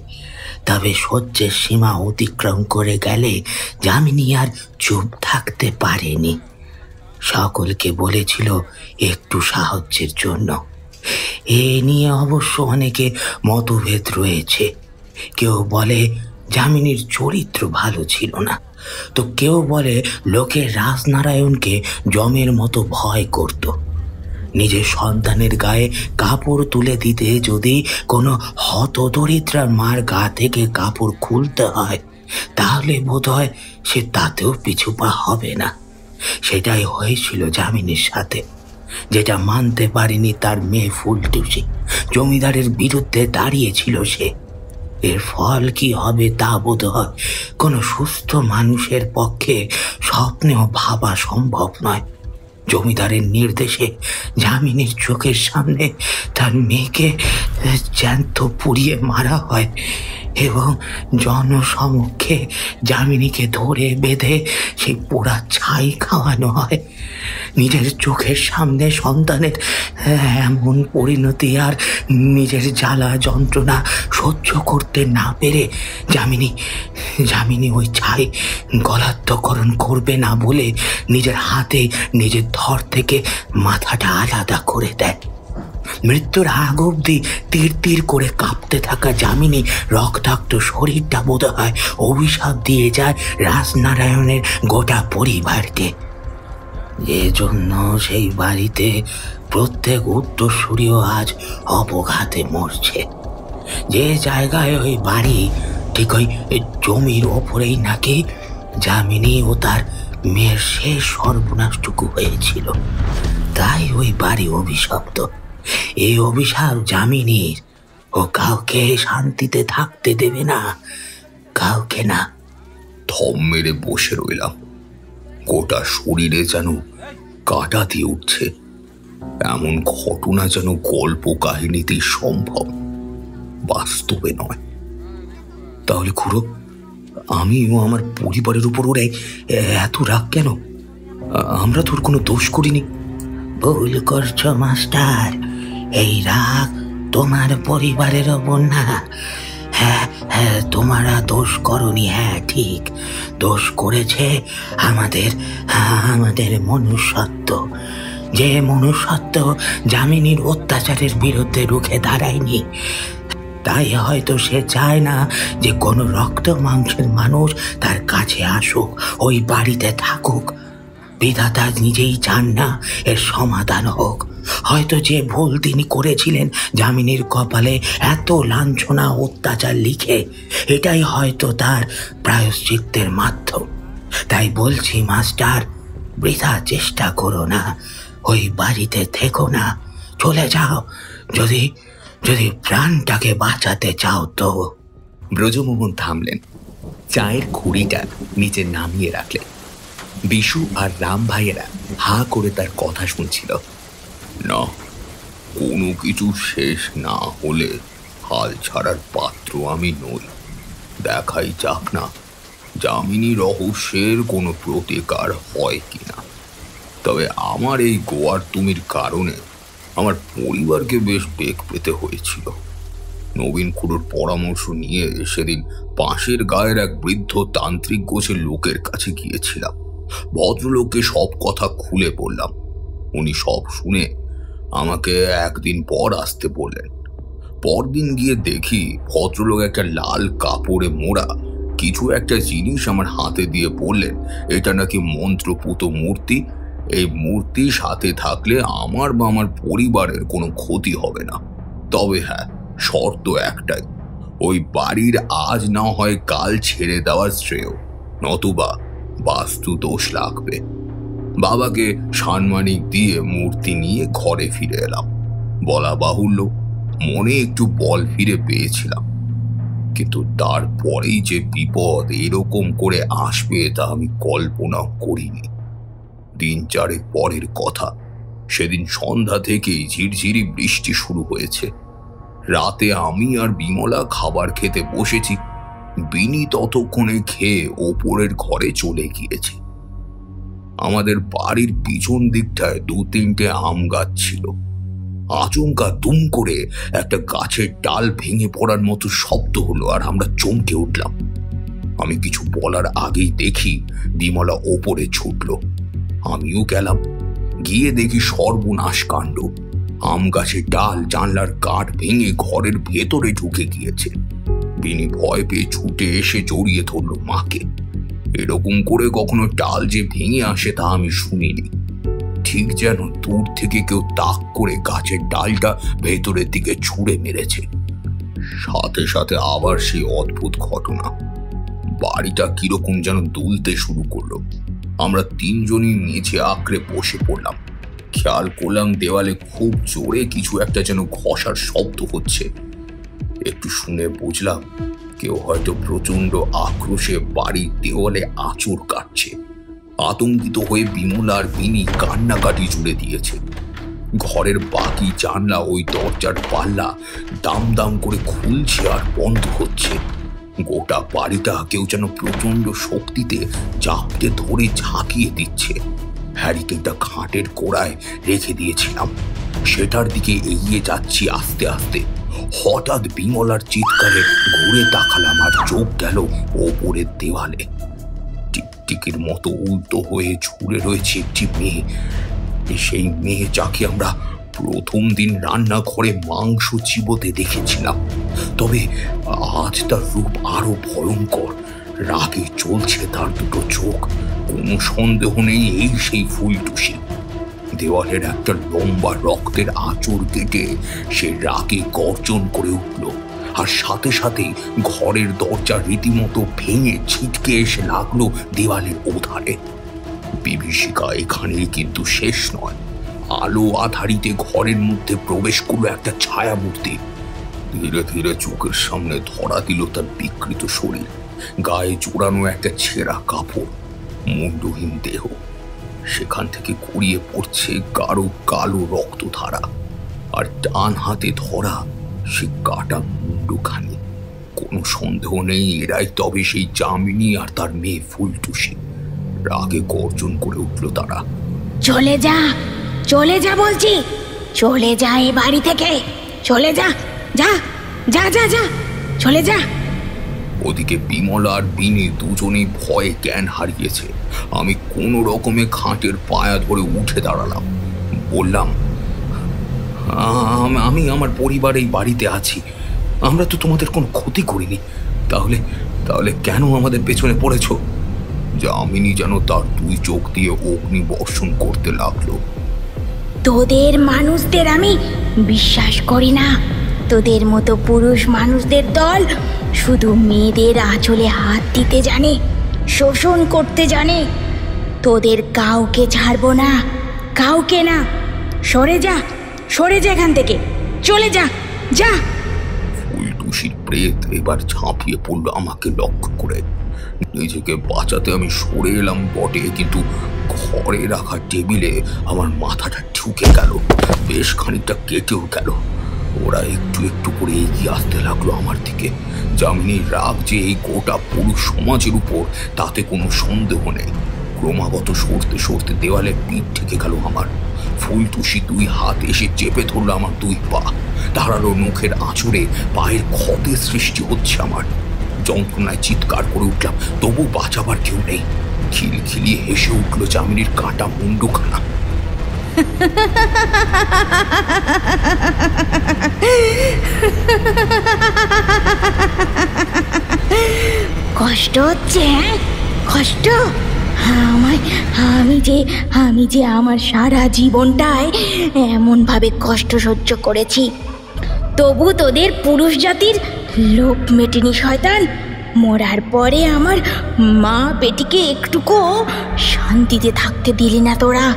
তবে সহ্যের সীমা অতিক্রম করে গেলে যামিনী আর চুপ থাকতে পারেনি। সকলকে বলেছিল একটু সাহায্যের জন্য। এ নিয়ে অবশ্য অনেকে মতভেদ রয়েছে। কেউ বলে যামিনীর চরিত্র ভালো ছিল না, তো কেউ বলে লোকে রাজনারায়ণকে জমের মতো ভয় করত। নিজের সন্তানের গায়ে কাপড় তুলে দিতে যদি কোনো হতদরিদ্রার মার গা থেকে কাপড় খুলতে হয়, তাহলে বোধহয় সে তাতেও পিছুপা হবে না। সেটাই হয়েছিল যামিনীর সাথে, যেটা মানতে পারেনি তার মেয়ে ফুলটুসি। জমিদারের বিরুদ্ধে দাঁড়িয়েছিল সে। এর ফল কি হবে তা বোধহয় কোনো সুস্থ মানুষের পক্ষে স্বপ্নেও ভাবা সম্ভব নয়। জমিদারের নির্দেশে যামিনীর চোখের সামনে তার মেয়েকে জ্যান্ত পুড়িয়ে মারা হয় এবং জনসমক্ষে যামিনীকে ধরে বেঁধে সেই পোড়া ছাই খাওয়ানো হয়। নিজের চোখের সামনে সন্তানের এমন পরিণতি আর নিজের জ্বালা যন্ত্রণা সহ্য করতে না পেরে যামিনী ওই ছাই গলাত্মকরণ করবে না বলে নিজের হাতে নিজের ধর থেকে মাথাটা আলাদা করে দেয়। মৃত্যুর আগ অবধি তীর তীর করে কাঁপতে থাকা যামিনী রক্তাক্ত শরীরটা বোধ হয় অভিশাপ দিয়ে যায় রাজনারায়ণের গোটা পরিবারকে। যে জন্য সেই বাড়িতে প্রত্যেক উত্তরসূরিও আজ অপঘাতে মরছে। যে জায়গায় ওই বাড়ি, ঠিক ওই জমির ওপরেই নাকি যামিনী ও তার মেয়ের শেষ সর্বনাশটুকু হয়েছিল। তাই ওই বাড়ি অভিশপ্ত। এই অভিশাপ যামিনীর, ও কাউকে শান্তিতে থাকতে দেবে না, কাউকে না। থম মেরে বসে রইলাম। গোটা শরীরে যেন কাঁটা দিয়ে উঠছে। এমন ঘটনা যেন গল্প কাহিনীতেই সম্ভব, বাস্তবে নয়। তাহলে খুড়ো, আমি ও আমার পরিবারের উপর ওর এত রাগ কেন? আমরা তোর কোনো দোষ করিনি। ভুল করছো মাস্টার, এই রাগ তোমার পরিবারের ওপর না, হ্যাঁ, তোমরা দোষ করনি। হ্যাঁ ঠিক, দোষ করেছে আমাদের মনুষ্যত্ব। যে মনুষ্যত্ব যামিনীর অত্যাচারের বিরুদ্ধে রুখে দাঁড়ায়নি, তাই হয়তো সে চায় না যে কোনো রক্ত মাংসের মানুষ তার কাছে আসুক, ওই বাড়িতে থাকুক। বিধাতা নিজেই চান না এর সমাধান হোক। হয়তো যে ভুল তিনি করেছিলেন যামিনীর কপালে এত লাঞ্ছনা অত্যাচার লিখে, এটাই হয়তো তার প্রায়শ্চিত্তের মাধ্যম। তাই বলছি মাস্টার, বৃথা চেষ্টা করো না, ওই বাড়িতে থেকো না, চলে যাও যদি প্রাণটাকে বাঁচাতে চাও তো। ব্রজমোহন থামলেন, চায়ের খুঁড়িটা নিচে নামিয়ে রাখলেন। বিশু আর রাম ভাইয়েরা হা করে তার কথা শুনছিল। না, কোনো কিছু শেষ না হলে হাল ছাড়ার পাত্র আমি নই। দেখাই যাক না যামিনী রহস্যের কোনো প্রতিকার হয় কিনা। তবে আমার এই গোয়ার তুমির কারণে আমার পরিবারকে বেশ বেগ পেতে হয়েছিল। নবীন খুড়োর পরামর্শ নিয়ে সেদিন পাশের গায়ের এক বৃদ্ধ তান্ত্রিক গোছের লোকের কাছে গিয়েছিলাম। ভদ্রলোককে সব কথা খুলে বললাম। উনি সব শুনে আমাকে একদিন পর আসতে বললেন। পরদিন গিয়ে দেখি ভদ্রলোক একটা লাল কাপড়ে মোড়া কিছু একটা জিনিস আমার হাতে দিয়ে বললেন, এটা নাকি মন্ত্রপুত মূর্তি। এই মূর্তি সাথে থাকলে আমার বা আমার পরিবারের কোনো ক্ষতি হবে না। তবে হ্যাঁ, শর্ত একটাই, ওই বাড়ির আজ না হয় কাল ছেড়ে দেওয়ার শ্রেয়, নতুবা বাস্তু দোষ লাগবে। বাবাকে সানমানিক দিয়ে মূর্তি নিয়ে ঘরে ফিরে এলাম। বলা বাহুল্য, মনে একটু বল ফিরে পেয়েছিলাম, কিন্তু তারপরেই যে বিপদ এরকম করে আসবে তা আমি কল্পনা করিনি। দিন চারেক পরের কথা, সেদিন সন্ধ্যা থেকেই ঝিরঝিরি বৃষ্টি শুরু হয়েছে। রাতে আমি আর বিমলা খাবার খেতে বসেছি, বিনি ততক্ষণে খেয়ে ওপরের ঘরে চলে গিয়েছে। আমাদের বাড়ির পিছন দিকটায় 2-3টে আম গাছ ছিল। আচমকা দুম করে একটা গাছের ডাল ভেঙে পড়ার মতো শব্দ হলো, আর আমরা চমকে উঠলাম। আমি কিছু বলার আগেই দেখি বিমলা ওপরে ছুটল। আমিও গেলাম। গিয়ে দেখি সর্বনাশ কাণ্ড। আম গাছের ডাল জানলার কাঠ ভেঙে ঘরের ভেতরে ঢুকে গিয়েছে। বিনি ভয় পেয়ে ছুটে এসে জড়িয়ে ধরল মাকে। এরকম করে কখনো ডাল যে ভেঙে আসে তা আমি শুনিনি। ঠিক যেন দূর থেকে কেউ তাক করে গাছের ডালটা ভেতরের দিকে ছুঁড়ে মেরেছে। সাথে সাথে আবার সেই অদ্ভুত ঘটনা। বাড়িটা কিরকম যেন দুলতে শুরু করলো। আমরা 3জনই নিচে আঁকড়ে বসে পড়লাম। খেয়াল করলাম দেওয়ালে খুব জোরে কিছু একটা যেন ঘষার শব্দ হচ্ছে। একটু শুনে বুঝলাম কেউ হয়তো প্রচন্ড আক্রোশে বাড়ির দেওয়ালে আঁচড় কাটছে। আতঙ্কিত হয়ে বিমলা আর বিনি কান্নাকাটি জুড়ে দিয়েছে। ঘরের বাকি জানলা ওই দরজার পাল্লা দাম দাম করে খুলছে আর বন্ধ হচ্ছে। গোটা বাড়িটা কেউ যেন প্রচন্ড শক্তিতে চাপতে ধরে ঝাঁকিয়ে দিচ্ছে। হ্যারিকেনটা খাটের গোড়ায় রেখে দিয়েছিলাম, সেটার দিকে এগিয়ে যাচ্ছি আস্তে আস্তে। হঠাৎ বিমলার চিৎকারে ঘুরে তাকালাম, আর চোখ গেল ওপরের দেওয়ালে। টিকটিকির মতো উল্টো হয়ে ঝুলে রয়েছে একটি মেয়ে। সেই মেয়ে যাকে আমরা প্রথম দিন রান্নাঘরে মাংস চিবোতে দেখেছিলাম, তবে আজ তার রূপ আরো ভয়ঙ্কর। রাগে চলছে তার দুটো চোখ। কোনো সন্দেহ নেই এই সেই ফুলটুসি। দেওয়ালের একটা লম্বা রক্তের আঁচড় কেটে সে রাগে গর্জন করে উঠল, আর সাথে সাথে ঘরের দরজা রীতিমতো ভেঙে ছিটকে এসে লাগলো দেওয়ালের ওধারে। বিভীষিকা এখানেই কিন্তু শেষ নয়। আলো আধারিতে ঘরের মধ্যে প্রবেশ করলো একটা ছায়ামূর্তি। ধীরে ধীরে চোখের সামনে ধরা দিল তার বিকৃত শরীর, গায়ে জোড়ানো একটা ছেঁড়া কাপড়, মুন্ডহীন দেহ। সেখান থেকে গড়িয়ে পড়ছে গাঢ় কালো রক্তধারা, আর ডান হাতে ধরা সে কাটা মুন্ডখানি। কোনো সন্দেহ নেই এরাই তবে সেই যামিনী আর তার মেয়ে ফুলটুসি। রাগে গর্জন করে উঠল তারা। চলে যা, চলে যা বলছি, চলে যা এ বাড়ি থেকে, চলে যা, যা যা যা যা, চলে যা। ওদিকে বিমলা আর বিনি দুজনেই ভয়ে জ্ঞান হারিয়েছে। আমি কোনো রকমে খাটের পায়া ধরে উঠে দাঁড়ালাম, বললাম, আমি আমার পরিবার এই বাড়িতে আছি, আমরা তো তোমাদের কোনো ক্ষতি করিনি, তাহলে তাহলে কেন আমাদের পেছনে পড়েছ? যামিনী যেন তার দুই চোখ দিয়ে অগ্নি বর্ষণ করতে লাগলো। তোদের মানুষদের আমি বিশ্বাস করি না। তোদের মতো পুরুষ মানুষদের দল শুধু মেয়েদের আঁচলে হাত দিতে জানে, শোষণ করতে জানে। তোদের কাউকে ছাড়বো না, কাউকে না। সরে যা, সরে যা এখান থেকে, চলে যা, যা। ফুলটুসির প্রেত এবার ঝাঁপিয়ে পড়লো আমাকে লক্ষ্য করে। নিজেকে বাঁচাতে আমি সরে এলাম বটে, কিন্তু ঘরে রাখা টেবিলে আমার মাথাটা ঢুকে গেল, বেশ খানিকটা কেটেও গেল। ওরা একটু একটু করে এগিয়ে আসতে লাগলো আমার দিকে। যামিনীর রাগ যে এই গোটা পুরুষ সমাজের উপর, তাতে কোনো সন্দেহ নেই। ক্রমাগত সরতে সরতে দেওয়ালে পিঠ ঠেকে গেল আমার। ফুলটুসি দুই হাত এসে চেপে ধরলো আমার দুই পা। ধারালো নখের আঁচড়ে পায়ের ক্ষতের সৃষ্টি হচ্ছে আমার। যন্ত্রণায় চিৎকার করে উঠলাম, তবু বাঁচাবার কেউ নেই। খিলখিলিয়ে হেসে উঠল যামিনীর কাটা মুন্ডুখানা। কষ্ট হচ্ছে? হ্যাঁ, কষ্ট? আমি যে আমার সারা জীবনটায় এমনভাবে কষ্ট সহ্য করেছি, তবু তোদের পুরুষ জাতির লোভ মেটেনি শয়তান। মরার পরে আমার মা বেটিকে একটুকু শান্তিতে থাকতে দিলি না তোরা।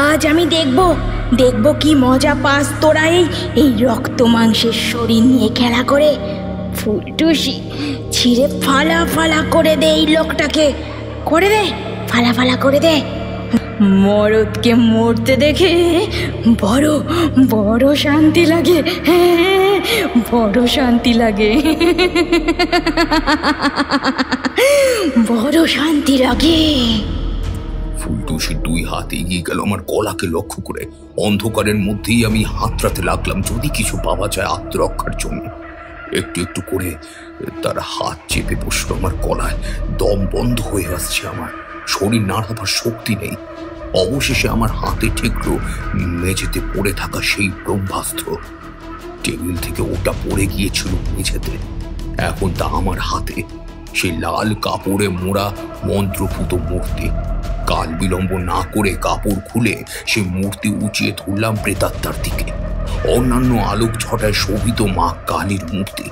আজ আমি দেখব কি মজা পাস তোরা এই রক্ত মাংসের শরীর নিয়ে খেলা করে। ফুলটুসি, ছিঁড়ে ফালা ফালা করে দে এই লোকটাকে, করে দে, ফালা ফালা করে দে। মরদকে মরতে দেখে বড় বড় শান্তি লাগে, হ্যাঁ, বড় শান্তি লাগে, বড় শান্তি লাগে। ফুলটুসি দুই হাত এগিয়ে গেল আমার গলাকে লক্ষ্য করে। অন্ধকারের মধ্যেই আমি হাতড়াতে লাগলাম যদি কিছু পাওয়া যায় আত্মরক্ষার জন্য। একটু একটু করে তার হাত চেপে বসলো আমার গলায়। দম বন্ধ হয়ে আসছে আমার, শরীর নাড়াবার শক্তি নেই। অবশেষে আমার হাতে ঠেকলো মেঝেতে পড়ে থাকা সেই ব্রহ্মাস্ত্র। টেবিল থেকে ওটা পড়ে গিয়েছিল মেঝেতে, এখন তা আমার হাতে। সেই লাল কাপড়ে মোড়া মন্ত্রপুত মূর্তি। কাল বিলম্ব না করে কাপড় খুলে সে মূর্তি উঁচিয়ে ধরলাম প্রেতাত্মার দিকে। অন্যান্য আলোক ছটায় শোভিত মা কালীর মূর্তি।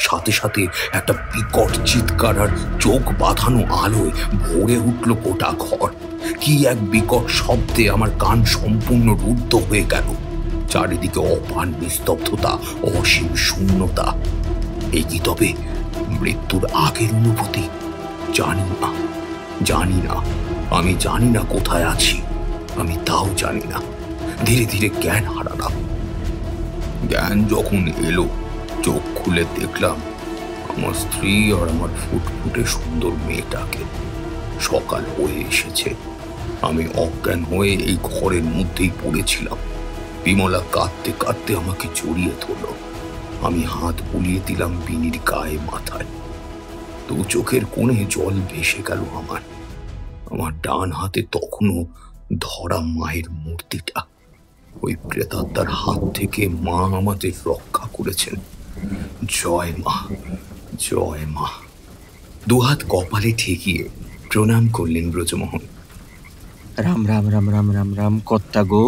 সাথে সাথে একটা বিকট চিৎকার আর চোখ বাঁধানো আলোয় ভরে উঠল গোটা ঘর। কি এক বিকট শব্দে আমার কান সম্পূর্ণ রুদ্ধ হয়ে গেল। চারিদিকে অপার নিস্তব্ধতা, অসীম শূন্যতা। এই কি তবে মৃত্যুর আগের অনুভূতি? জানি না, আমি জানি না কোথায় আছি, আমি তাও জানি না। ধীরে ধীরে জ্ঞান হারালাম। জ্ঞান যখন এলো, চোখ খুলে দেখলাম আমার স্ত্রী আর আমার ফুটফুটে সুন্দর মেয়েটাকে। সকাল হয়ে এসেছে। আমি অজ্ঞান হয়ে এই ঘরের মধ্যেই পড়েছিলাম। বিমলা কাঁদতে কাঁদতে আমাকে জড়িয়ে ধরল। আমি হাত বুলিয়ে দিলাম বিনির গায়ে, মাথায়। দু চোখের কোণে জল ভেসে গেল আমার। আমার ডান হাতে তখনও ধরা মায়ের মূর্তিটা। ওই প্রেতাত্মার হাত থেকে মা আমাদের রক্ষা করেছেন। জয় মা, জয় মা। দুহাত কপালে ঠেকিয়ে প্রণাম করলেন ব্রজমোহন। রাম রাম রাম রাম রাম রাম কর্তা গো,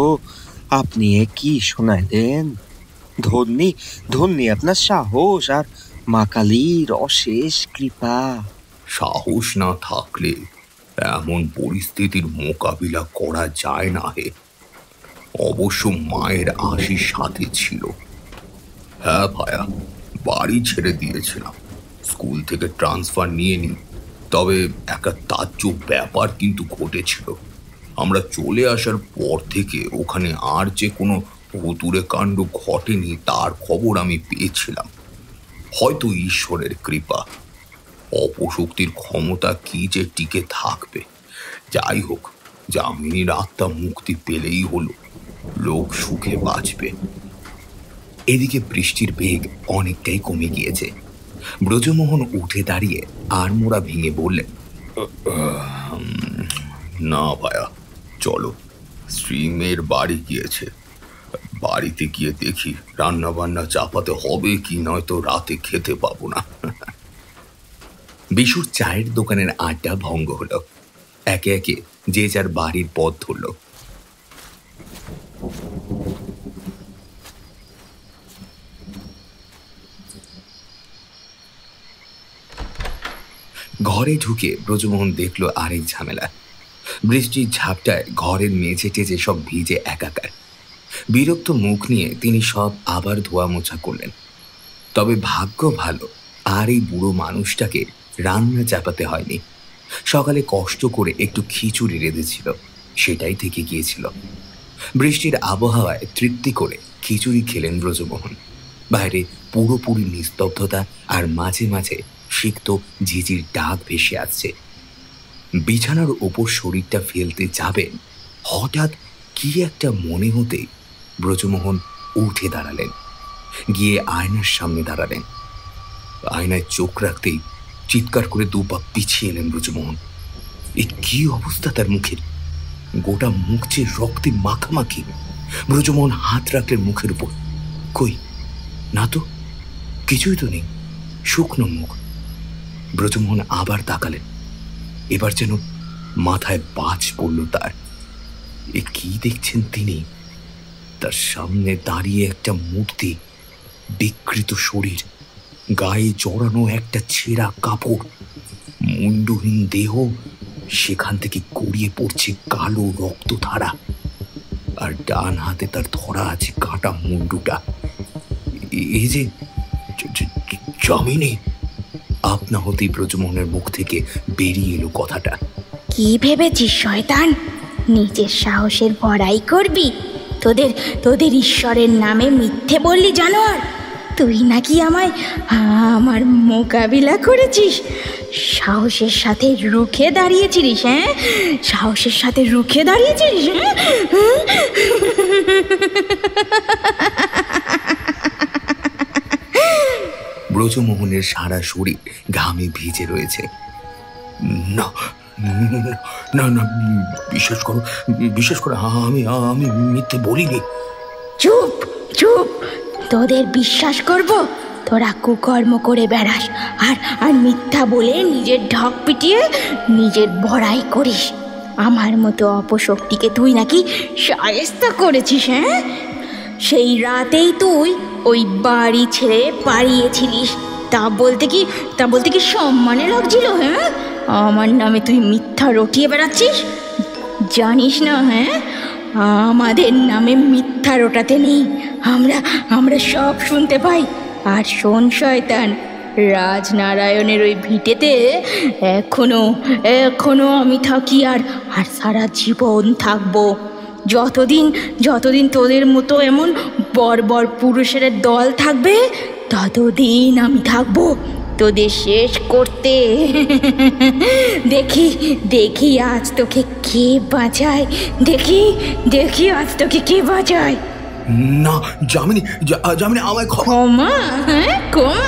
আপনি এ কি শোনায় দেন? ধন্যী ধন্যী আপনার সাহস আর মা কালীর অশেষ কৃপা। সাহস না থাকলে এমন পরিস্থিতির মোকাবিলা করা যায় না হে। অবশ্য মায়ের আশীর সাথে ছিল। হ্যাঁ ভায়া, বাড়ি ছেড়ে দিয়েছিলাম, স্কুল থেকে ট্রান্সফার নিয়ে নি। তবে একটা তাজ্জব ব্যাপার কিন্তু ঘটেছিল। আমরা চলে আসার পর থেকে ওখানে আর যে কোনো ভুতুড়ে কাণ্ড ঘটেনি তার খবর আমি পেয়েছিলাম। হয়তো ঈশ্বরের কৃপা। অপশক্তির ক্ষমতা কি যে টিকে থাকবে। যাই হোক, যামিনীর আত্মা মুক্তি পেলেই হলো, লোক সুখে বাঁচবে। এদিকে বৃষ্টির বেগ অনেকটাই কমে গিয়েছে। ব্রজমোহন উঠে দাঁড়িয়ে আড়মোড়া ভেঙে বললেন, না ভায়া, চলো, স্ত্রী মেয়ের বাড়ি গিয়েছে, বাড়িতে গিয়ে দেখি রান্না বান্না চাপাতে হবে কি, নয়তো রাতে খেতে পাবো না। বিশুর চায়ের দোকানের আড্ডা ভঙ্গ হলো। একে একে যে যার বাড়ির পথ ধরল। ঘরে ঢুকে ব্রজমোহন দেখল আরেক ঝামেলা। বৃষ্টির ঝাপটায় ঘরের মেঝে টেঝে সব ভিজে একাকার। বিরক্ত মুখ নিয়ে তিনি সব আবার ধোয়া মোছা করলেন। তবে ভাগ্য ভালো, আর এই বুড়ো মানুষটাকে রান্না চাপাতে হয়নি। সকালে কষ্ট করে একটু খিচুড়ি রেঁধেছিল, সেটাই থেকে গিয়েছিল। বৃষ্টির আবহাওয়ায় তৃপ্তি করে খিচুড়ি খেলেন ব্রজমোহন। বাইরে পুরোপুরি নিস্তব্ধতা, আর মাঝে মাঝে সিক্ত ঝিঝির ডাক ভেসে আসছে। বিছানার ওপর শরীরটা ফেলতে যাবেন, হঠাৎ কি একটা মনে হতে ব্রজমোহন উঠে দাঁড়ালেন। গিয়ে আয়নার সামনে দাঁড়ালেন। আয়নায় চোখ রাখতেই চিৎকার করে দুপা পিছিয়ে এলেন ব্রজমোহন। এ কি অবস্থা তার মুখের! গোটা মুখ যে রক্তে মাখামাখি। ব্রজমোহন হাত রাখলেন মুখের উপর। কই, না তো, কিছুই তো নেই, শুকনো মুখ। ব্রজমোহন আবার তাকালেন। এবার যেন মাথায় বাজ পড়ল তার। এ কি দেখছেন তিনি? তার সামনে দাঁড়িয়ে একটা মূর্তি, বিকৃত শরীর, গায়ে জড়ানো একটা ছেঁড়া কাপড়, মুন্ডহীন দেহ, সেখান থেকে গড়িয়ে পড়ছে কালো রক্তধারা, আর ডান হাতে তার ধরা আছে কাটা মুন্ডুটা। এই যে যামিনী! আপনা হতেই ব্রজমোহনের মুখ থেকে বেরিয়ে এলো কথাটা। কি ভেবেছিস শয়তান, নিজের সাহসের বড়াই করবি? তোদের ঈশ্বরের নামে মিথ্যে বললি জানোয়ার। তুই নাকি আমার মোকাবিলা করেছিস, সাহসের সাথে রুখে দাঁড়িয়েছিলিস। হ্যাঁ, সাহসের সাথে রুখে দাঁড়িয়েছিলিস। ব্রজমোহনের সারা শরীর ঘামে ভিজে রয়েছে। না না না, বিশ্বাস করো, আমি মিথ্যে বলিনি। চুপ চুপ, তোদের বিশ্বাস করব? তোরা কুকর্ম করে বেড়াস, আর মিথ্যা বলে নিজের ঢক পিটিয়ে নিজের বড়াই করিস। আমার মতো অপশক্তিকে তুই নাকি শায়েস্তা করেছিস। হ্যাঁ, সেই রাতেই তুই ওই বাড়ি ছেড়ে পালিয়েছিলিস। তা বলতে কি সম্মানে লাগছিল? হ্যাঁ, আমার নামে তুই মিথ্যা রটিয়ে বেড়াচ্ছিস, জানিস না? হ্যাঁ, আমাদের নামে মিথ্যা রটাতে নেই, আমরা সব শুনতে পাই। আর শোন শয়তান, রাজনারায়ণের ওই ভিটেতে এখনো আমি থাকি, আর সারা জীবন থাকবো। যতদিন তোদের মতো এমন বর্বর পুরুষের দল থাকবে, ততদিন আমি থাকবো তোদের শেষ করতে। দেখি আজ তোকে কে বাঁচায়, দেখি আজ তোকে কে বাঁচায়। না যামিনী, আমায় ক্ষমা। হ্যাঁ, ক্ষমা।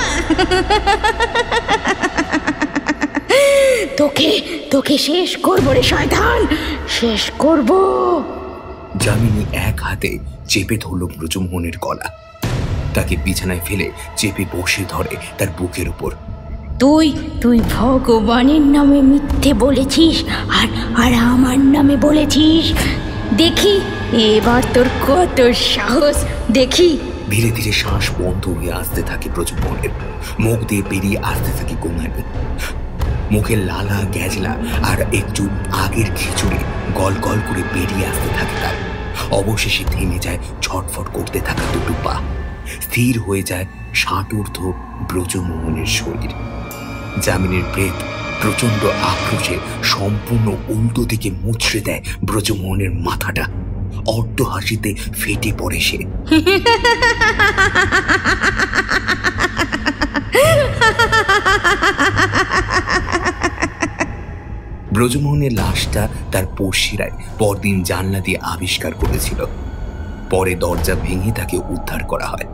তোকে শেষ করবো রে শয়তান, শেষ করবো। যামিনী এক হাতে চেপে ধরল ব্রজমোহনের গলা। তাকে বিছানায় ফেলে চেপে বসে ধরে তার বুকের উপর। তুই ভগবানের নামে মিথ্যে বলেছিস, আর আমার নামে বলেছিস। দেখি এবার তোর কত সাহস, দেখি। ধীরে ধীরে শ্বাস বন্ধ হয়ে আসতে থাকে ব্রজমোহনের। মুখ দিয়ে বেরিয়ে আসতে থাকে গোঙানি। মুখে লালা গ্যাজলা আর একটু আগের খিচুড়ি গল গল করে বেরিয়ে আসতে থাকে তার। অবশেষে থেমে যায় ছটফট করতে থাকা দুটো পা। স্থির হয়ে যায় ষাটূর্ধ্ব ব্রজমোহনের শরীর। যামিনীর প্রেত প্রচণ্ড আক্রোশে সম্পূর্ণ উল্টো দিকে মুচড়ে দেয় ব্রজমোহনের মাথাটা। অট্ট হাসিতে ফেটে পড়ে সে। ব্রজমোহনের লাশটা তার পড়শিরাই পরদিন জানলা দিয়ে আবিষ্কার করেছিল। পরে দরজা ভেঙে তাকে উদ্ধার করা হয়।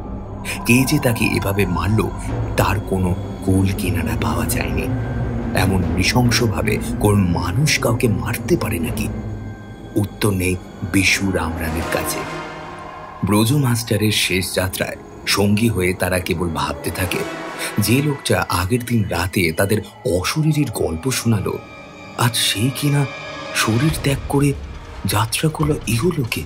কে যে তাকে এভাবে মারল তার কোনো কুল কিনারা পাওয়া যায়নি। এমন নৃশংসভাবে কোন মানুষ কাউকে মারতে পারে নাকি? উত্তর নেই বিশু রামরানের কাছে। ব্রজ মাস্টারের শেষ যাত্রায় সঙ্গী হয়ে তারা কেবল ভাবতে থাকে, যে লোকটা আগের দিন রাতে তাদের অশরীরীর গল্প শোনালো, আজ সেই কিনা শরীর ত্যাগ করে যাত্রা করলো ইহলোকে।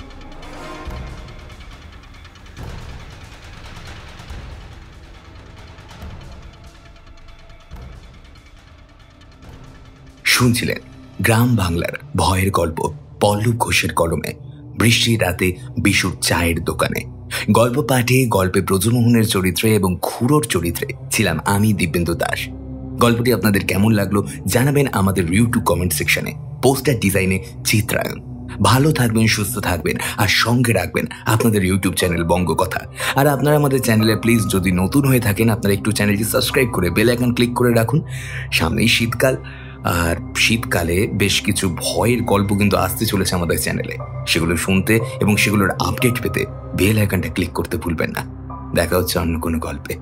শুনছিলেন গ্রাম বাংলার ভয়ের গল্প পল্লব ঘোষের কলমে, বৃষ্টির রাতে বিশুর চায়ের দোকানে। গল্প পাঠে গল্পে ব্রজমোহনের চরিত্রে এবং খুড়োর চরিত্রে ছিলাম আমি, দিব্যেন্দু দাস। গল্পটি আপনাদের কেমন লাগলো জানাবেন আমাদের ইউটিউব কমেন্ট সেকশনে। পোস্টার ডিজাইনে চিত্রায়ন। ভালো থাকবেন, সুস্থ থাকবেন, আর সঙ্গে রাখবেন আপনাদের ইউটিউব চ্যানেল বঙ্গকথা। আর আপনারা আমাদের চ্যানেলে প্লিজ যদি নতুন হয়ে থাকেন, আপনারা একটু চ্যানেলটি সাবস্ক্রাইব করে বেল আইকন ক্লিক করে রাখুন। সামনেই শীতকাল, আর শীতকালে বেশ কিছু ভয়ের গল্প কিন্তু আসতে চলেছে আমাদের চ্যানেলে। সেগুলো শুনতে এবং সেগুলোর আপডেট পেতে বেল আইকনটা ক্লিক করতে ভুলবেন না। দেখা হচ্ছে অন্য কোনো গল্পে।